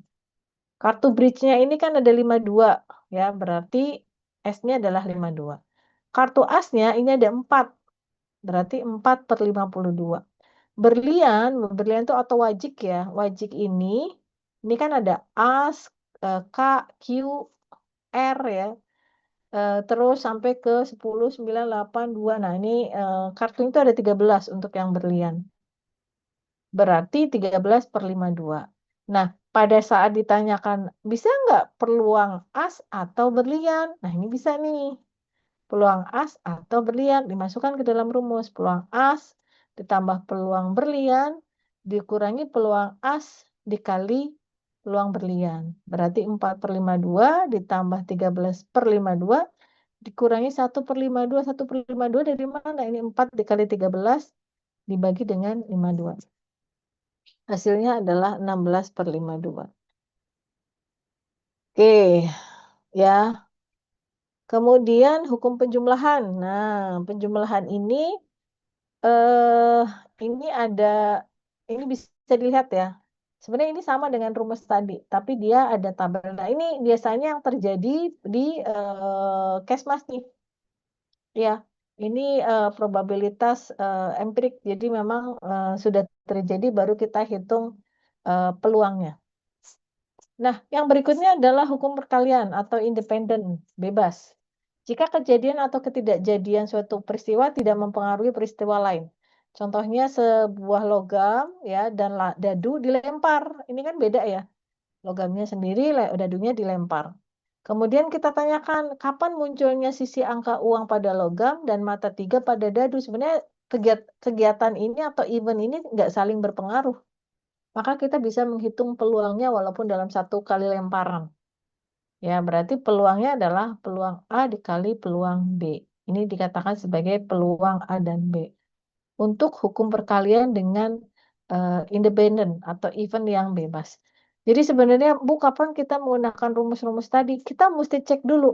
Kartu bridge-nya ini kan ada 52. Ya, berarti S-nya adalah 52. Kartu asnya ini ada 4. Berarti 4/52. Berlian itu atau wajik ya. Wajik ini kan ada as, K, Q, R ya. Terus sampai ke 10, 9, 8, 2. Nah, ini kartu itu ada 13 untuk yang berlian. Berarti 13/52. Nah, pada saat ditanyakan, bisa nggak peluang as atau berlian? Nah, ini bisa nih. Peluang as atau berlian dimasukkan ke dalam rumus. Peluang as ditambah peluang berlian dikurangi peluang as dikali peluang berlian. Berarti 4/52 ditambah 13/52 dikurangi 1/52. 1/52 dari mana? Ini 4 dikali 13 dibagi dengan 52. Hasilnya adalah 16/52. Oke, ya. Kemudian hukum penjumlahan. Nah, penjumlahan ini ini bisa dilihat ya. Sebenarnya ini sama dengan rumus tadi, tapi dia ada tabel. Nah, ini biasanya yang terjadi di Kesmas nih. Ya, ini probabilitas empirik. Jadi memang sudah terjadi baru kita hitung peluangnya. Nah, yang berikutnya adalah hukum perkalian atau independen, bebas. Jika kejadian atau ketidakjadian suatu peristiwa tidak mempengaruhi peristiwa lain. Contohnya sebuah logam ya dan dadu dilempar. Ini kan beda ya. Logamnya sendiri, dadunya dilempar. Kemudian kita tanyakan kapan munculnya sisi angka uang pada logam dan mata 3 pada dadu. Sebenarnya kegiatan ini atau event ini nggak saling berpengaruh. Maka kita bisa menghitung peluangnya walaupun dalam satu kali lemparan. Ya, berarti peluangnya adalah peluang A dikali peluang B. Ini dikatakan sebagai peluang A dan B. Untuk hukum perkalian dengan independen atau event yang bebas. Jadi sebenarnya Bu, kapan kita menggunakan rumus-rumus tadi? Kita mesti cek dulu.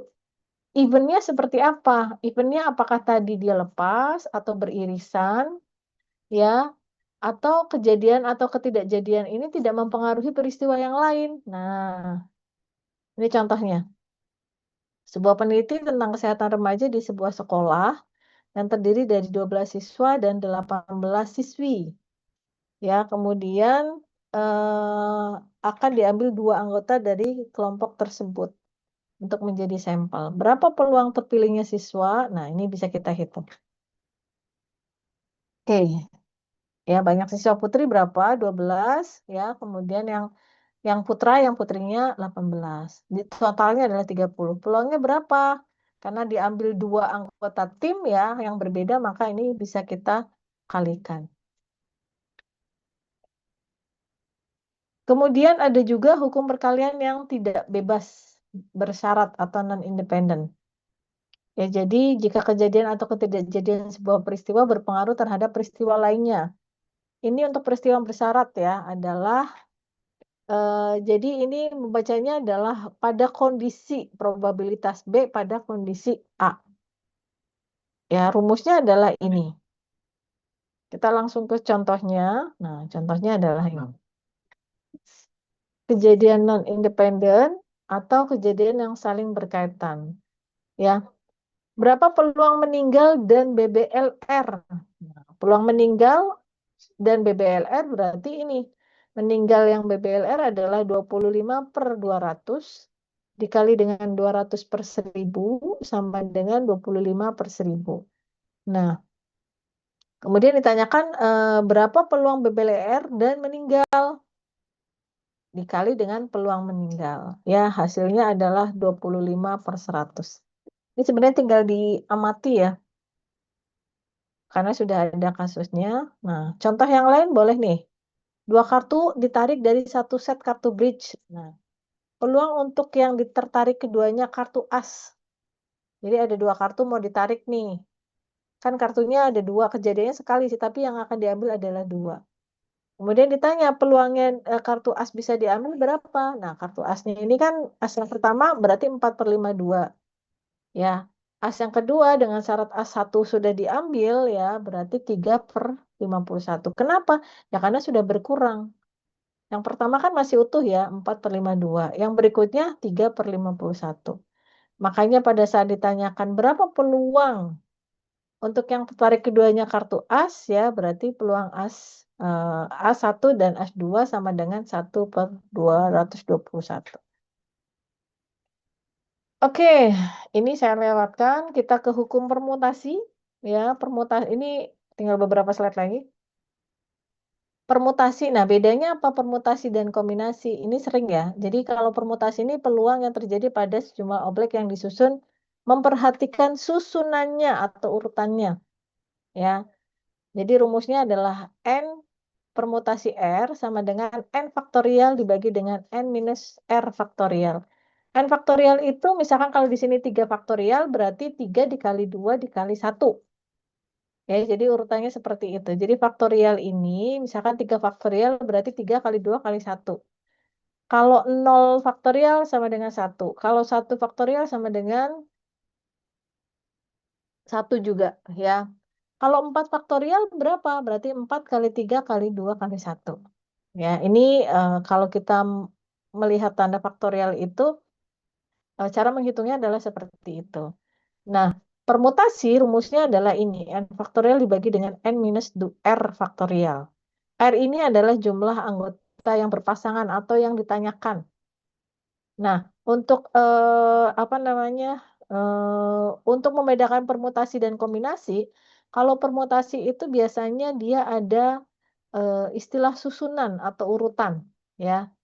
Eventnya seperti apa? Eventnya apakah tadi dia lepas atau beririsan? Ya, atau kejadian atau ketidakjadian ini tidak mempengaruhi peristiwa yang lain. Nah, ini contohnya. Sebuah peneliti tentang kesehatan remaja di sebuah sekolah yang terdiri dari 12 siswa dan 18 siswi. Ya, kemudian akan diambil 2 anggota dari kelompok tersebut untuk menjadi sampel. Berapa peluang terpilihnya siswa? Nah, ini bisa kita hitung. Oke. Ya, banyak siswa putri berapa? 12 ya. Kemudian yang putrinya 18. Totalnya adalah 30. Peluangnya berapa? Karena diambil 2 anggota tim ya yang berbeda, maka ini bisa kita kalikan. Kemudian ada juga hukum perkalian yang tidak bebas bersyarat atau non-independen. Ya, jadi jika kejadian atau ketidakjadian sebuah peristiwa berpengaruh terhadap peristiwa lainnya. Ini untuk peristiwa bersyarat ya adalah jadi ini membacanya adalah pada kondisi probabilitas B pada kondisi A. Ya, rumusnya adalah ini. Kita langsung ke contohnya. Nah, contohnya adalah ini. Kejadian non-independen atau kejadian yang saling berkaitan. Ya. Berapa peluang meninggal dan BBLR? Nah, peluang meninggal dan BBLR berarti ini. Meninggal yang BBLR adalah 25/200 dikali dengan 200/1000 sama dengan 25/1000. Nah, kemudian ditanyakan berapa peluang BBLR dan meninggal dikali dengan peluang meninggal. Ya, hasilnya adalah 25/100. Ini sebenarnya tinggal diamati ya. Karena sudah ada kasusnya. Nah, contoh yang lain boleh nih. 2 kartu ditarik dari 1 set kartu bridge. Nah, peluang untuk yang ditertarik keduanya kartu as. Jadi ada 2 kartu mau ditarik nih. Kan kartunya ada 2, kejadiannya sekali sih, tapi yang akan diambil adalah 2. Kemudian ditanya peluangnya kartu as bisa diambil berapa? Nah, kartu asnya ini kan as yang pertama berarti 4/52. Ya, as yang kedua dengan syarat as 1 sudah diambil ya, berarti 3/51. Kenapa? Ya karena sudah berkurang. Yang pertama kan masih utuh ya, 4/52. Yang berikutnya 3/51. Makanya pada saat ditanyakan berapa peluang untuk yang tertarik keduanya kartu as ya, berarti peluang as A1 dan as2 sama dengan 1/221. Oke, ini saya lewatkan. Kita ke hukum permutasi. Ya, permutasi ini tinggal beberapa slide lagi. Permutasi. Nah, bedanya apa permutasi dan kombinasi? Ini sering ya. Jadi kalau permutasi ini peluang yang terjadi pada sejumlah objek yang disusun memperhatikan susunannya atau urutannya. Ya. Jadi rumusnya adalah N permutasi R sama dengan N faktorial dibagi dengan N minus R faktorial. N faktorial itu misalkan kalau di sini 3 faktorial berarti 3 dikali 2 dikali 1. Ya, jadi urutannya seperti itu. Jadi faktorial ini misalkan 3 faktorial berarti 3 kali 2 kali 1. Kalau 0 faktorial sama dengan 1. Kalau 1 faktorial sama dengan 1 juga ya. Kalau 4 faktorial berapa? Berarti 4 kali 3 kali 2 kali 1. Ya, ini kalau kita melihat tanda faktorial itu cara menghitungnya adalah seperti itu. Nah, permutasi rumusnya adalah ini, N faktorial dibagi dengan N minus R faktorial. R ini adalah jumlah anggota yang berpasangan atau yang ditanyakan. Nah, untuk apa namanya? Untuk membedakan permutasi dan kombinasi, kalau permutasi itu biasanya dia ada istilah susunan atau urutan, ya.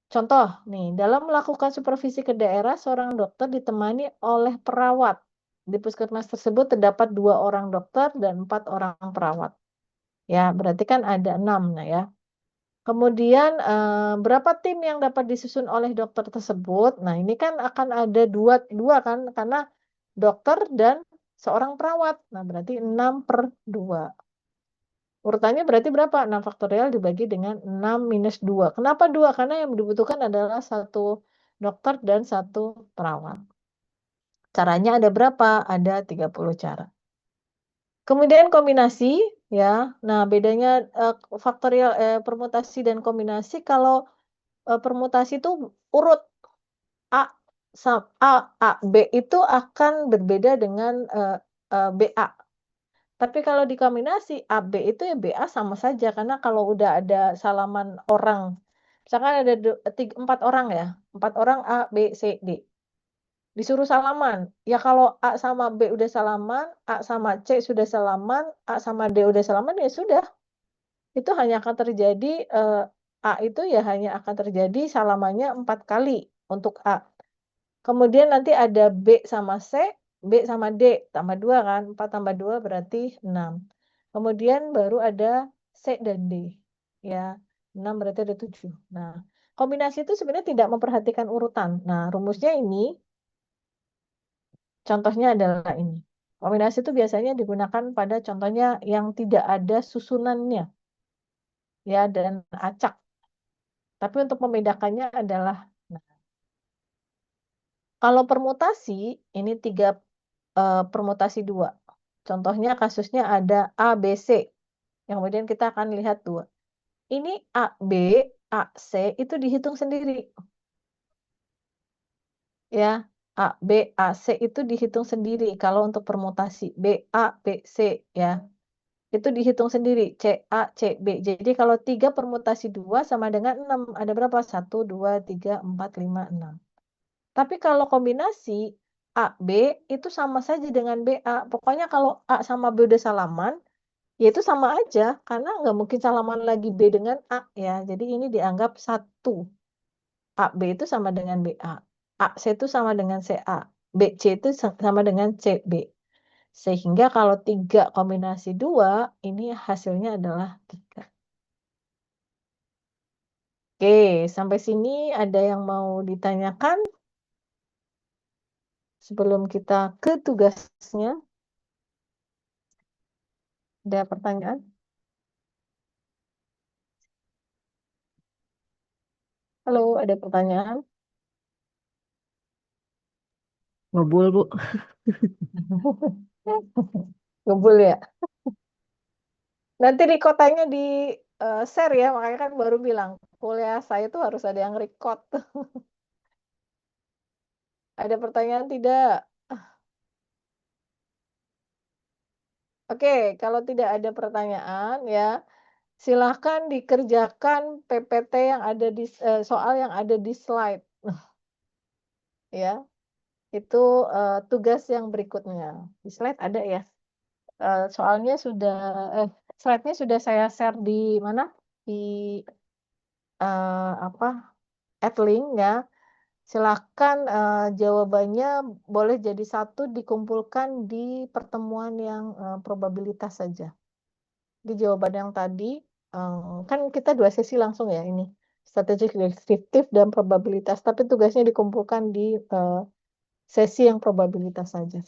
Contoh nih, dalam melakukan supervisi ke daerah, seorang dokter ditemani oleh perawat. Di puskesmas tersebut terdapat 2 orang dokter dan 4 orang perawat. Ya, berarti kan ada 6, nah ya. Kemudian berapa tim yang dapat disusun oleh dokter tersebut? Nah, ini kan akan ada dua kan, karena dokter dan seorang perawat. Nah, berarti 6/2. Urutannya berarti berapa? 6 faktorial dibagi dengan 6 minus 2. Kenapa 2? Karena yang dibutuhkan adalah 1 dokter dan 1 perawat. Caranya ada berapa? Ada 30 cara. Kemudian kombinasi, ya. Nah, bedanya faktorial permutasi dan kombinasi, kalau permutasi itu urut A, B itu akan berbeda dengan BA. Tapi kalau dikombinasi AB itu ya BA sama saja, karena kalau udah ada salaman orang, misalkan ada 4 orang ya, 4 orang A, B, C, D. Disuruh salaman, ya kalau A sama B udah salaman, A sama C sudah salaman, A sama D udah salaman, ya sudah. Itu hanya akan terjadi, A itu ya hanya akan terjadi salamannya 4 kali untuk A. Kemudian nanti ada B sama C, B sama D, tambah 2 kan, 4 tambah 2 berarti 6. Kemudian baru ada C dan D, ya. 6 berarti ada 7. Nah, kombinasi itu sebenarnya tidak memperhatikan urutan. Nah, rumusnya ini, contohnya adalah ini. Kombinasi itu biasanya digunakan pada contohnya yang tidak ada susunannya, ya, dan acak. Tapi untuk membedakannya adalah, nah, kalau permutasi, ini 3 permutasi 2. Contohnya kasusnya ada A, B, C. Yang kemudian kita akan lihat 2. Ini A, B, A, C itu dihitung sendiri. Ya, A, B, A, C itu dihitung sendiri kalau untuk permutasi. B, A, B, C, ya. Itu dihitung sendiri. C, A, C, B. Jadi kalau 3 permutasi 2 sama dengan 6. Ada berapa? 1, 2, 3, 4, 5, 6. Tapi kalau kombinasi A, B itu sama saja dengan BA. Pokoknya kalau A sama B udah salaman, ya itu sama aja. Karena nggak mungkin salaman lagi B dengan A ya. Jadi ini dianggap 1. A, B itu sama dengan BA. A, C itu sama dengan CA. B, C itu sama dengan CB. Sehingga kalau 3 kombinasi 2, ini hasilnya adalah 3. Oke, sampai sini ada yang mau ditanyakan? Sebelum kita ke tugasnya, ada pertanyaan? Halo, ada pertanyaan? Ngebul, Bu. Ngebul ya? Nanti di kotanya di share ya, makanya kan baru bilang kuliah saya tuh harus ada yang record. Ada pertanyaan tidak? Oke, kalau tidak ada pertanyaan ya, silahkan dikerjakan PPT yang ada di soal yang ada di slide. Ya, itu tugas yang berikutnya. Di slide ada ya. Soalnya sudah slide-nya sudah saya share di mana? Di apa? Adlink ya. Silakan jawabannya boleh jadi satu dikumpulkan di pertemuan yang probabilitas saja. Di jawaban yang tadi kan kita 2 sesi langsung ya ini, statistik deskriptif dan probabilitas, tapi tugasnya dikumpulkan di sesi yang probabilitas saja.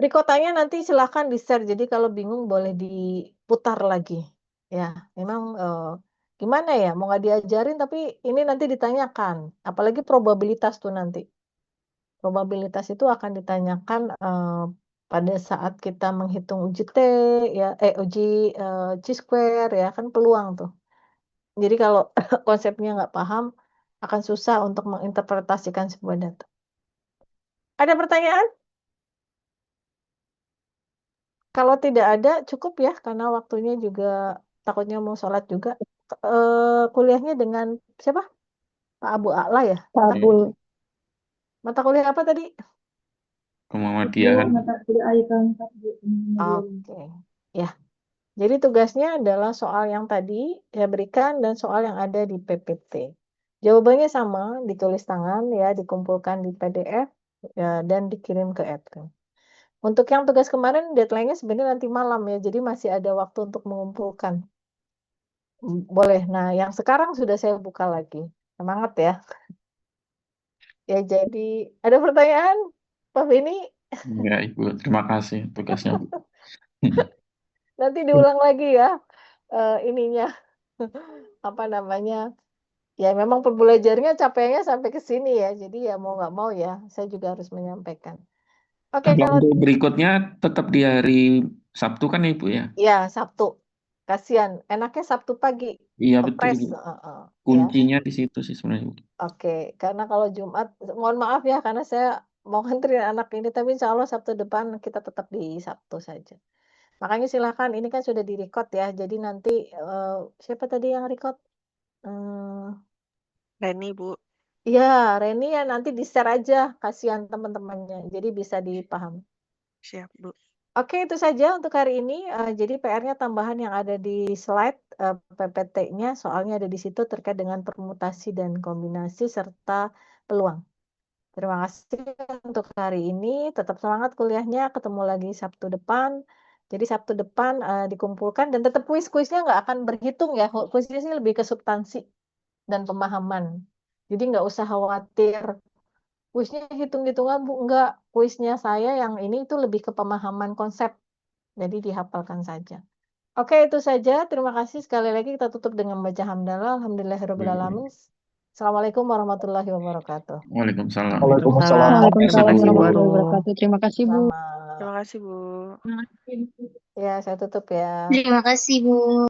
Rikotanya nanti silahkan di-share, jadi kalau bingung boleh diputar lagi. Ya, memang gimana ya, mau nggak diajarin tapi ini nanti ditanyakan, apalagi probabilitas tuh nanti. Probabilitas itu akan ditanyakan pada saat kita menghitung uji T ya, uji chi-square ya, kan peluang tuh. Jadi kalau konsepnya nggak paham, akan susah untuk menginterpretasikan sebuah data. Ada pertanyaan? Kalau tidak ada, cukup ya, karena waktunya juga takutnya mau sholat juga. Kuliahnya dengan siapa? Pak Abu A'la ya? Pak Abul. Mata kuliah apa tadi? Bu, Muhammadiyah. mata kuliah ayat 4, Bu. Oke, ya. Jadi tugasnya adalah soal yang tadi saya berikan dan soal yang ada di PPT. Jawabannya sama, ditulis tangan ya, dikumpulkan di PDF ya, dan dikirim ke admin. Untuk yang tugas kemarin deadline-nya sebenarnya nanti malam ya, jadi masih ada waktu untuk mengumpulkan. Boleh. Nah, yang sekarang sudah saya buka lagi. Semangat ya. Ya, jadi ada pertanyaan, Pak Beni? Ya, Ibu. Terima kasih tugasnya, Bu. Nanti diulang lagi ya ininya apa namanya? Ya memang pembelajarnya capeknya sampai ke sini ya. Jadi ya mau nggak mau ya, saya juga harus menyampaikan. Oke, Kalau kalau untuk berikutnya tetap di hari Sabtu kan ya, Ibu ya? ya Sabtu. Kasihan, enaknya Sabtu pagi. Iya, betul, Kepres, Bu. ya. Kuncinya di situ sih sebenarnya, Bu. Oke, karena kalau Jumat, mohon maaf ya, karena saya mau nganterin anak ini, tapi insya Allah Sabtu depan kita tetap di Sabtu saja. Makanya silakan, ini kan sudah di-record ya, jadi nanti siapa tadi yang record? Reni, Bu. Iya, Reni ya nanti di-share aja, kasihan teman-temannya, jadi bisa dipahami. Siap, Bu. Oke, itu saja untuk hari ini. Jadi PR-nya tambahan yang ada di slide PPT-nya, soalnya ada di situ terkait dengan permutasi dan kombinasi serta peluang. Terima kasih untuk hari ini. Tetap semangat kuliahnya. Ketemu lagi Sabtu depan. Jadi Sabtu depan dikumpulkan dan tetap kuis-kuisnya nggak akan berhitung ya. Kuisnya sih lebih ke substansi dan pemahaman. Jadi nggak usah khawatir. Kuisnya hitung-hitungan Bu, enggak. Kuisnya saya yang ini itu lebih ke pemahaman konsep. Jadi dihafalkan saja. Oke, itu saja. Terima kasih sekali lagi. Kita tutup dengan baca hamdalah. Alhamdulillahirrahmanirrahim. Assalamualaikum warahmatullahi wabarakatuh. Waalaikumsalam. Waalaikumsalam. Waalaikumsalam Terima kasih, Bu. warahmatullahi wabarakatuh. Terima kasih, Bu. Sama. Terima kasih, Bu. Ya, saya tutup ya. Terima kasih, Bu.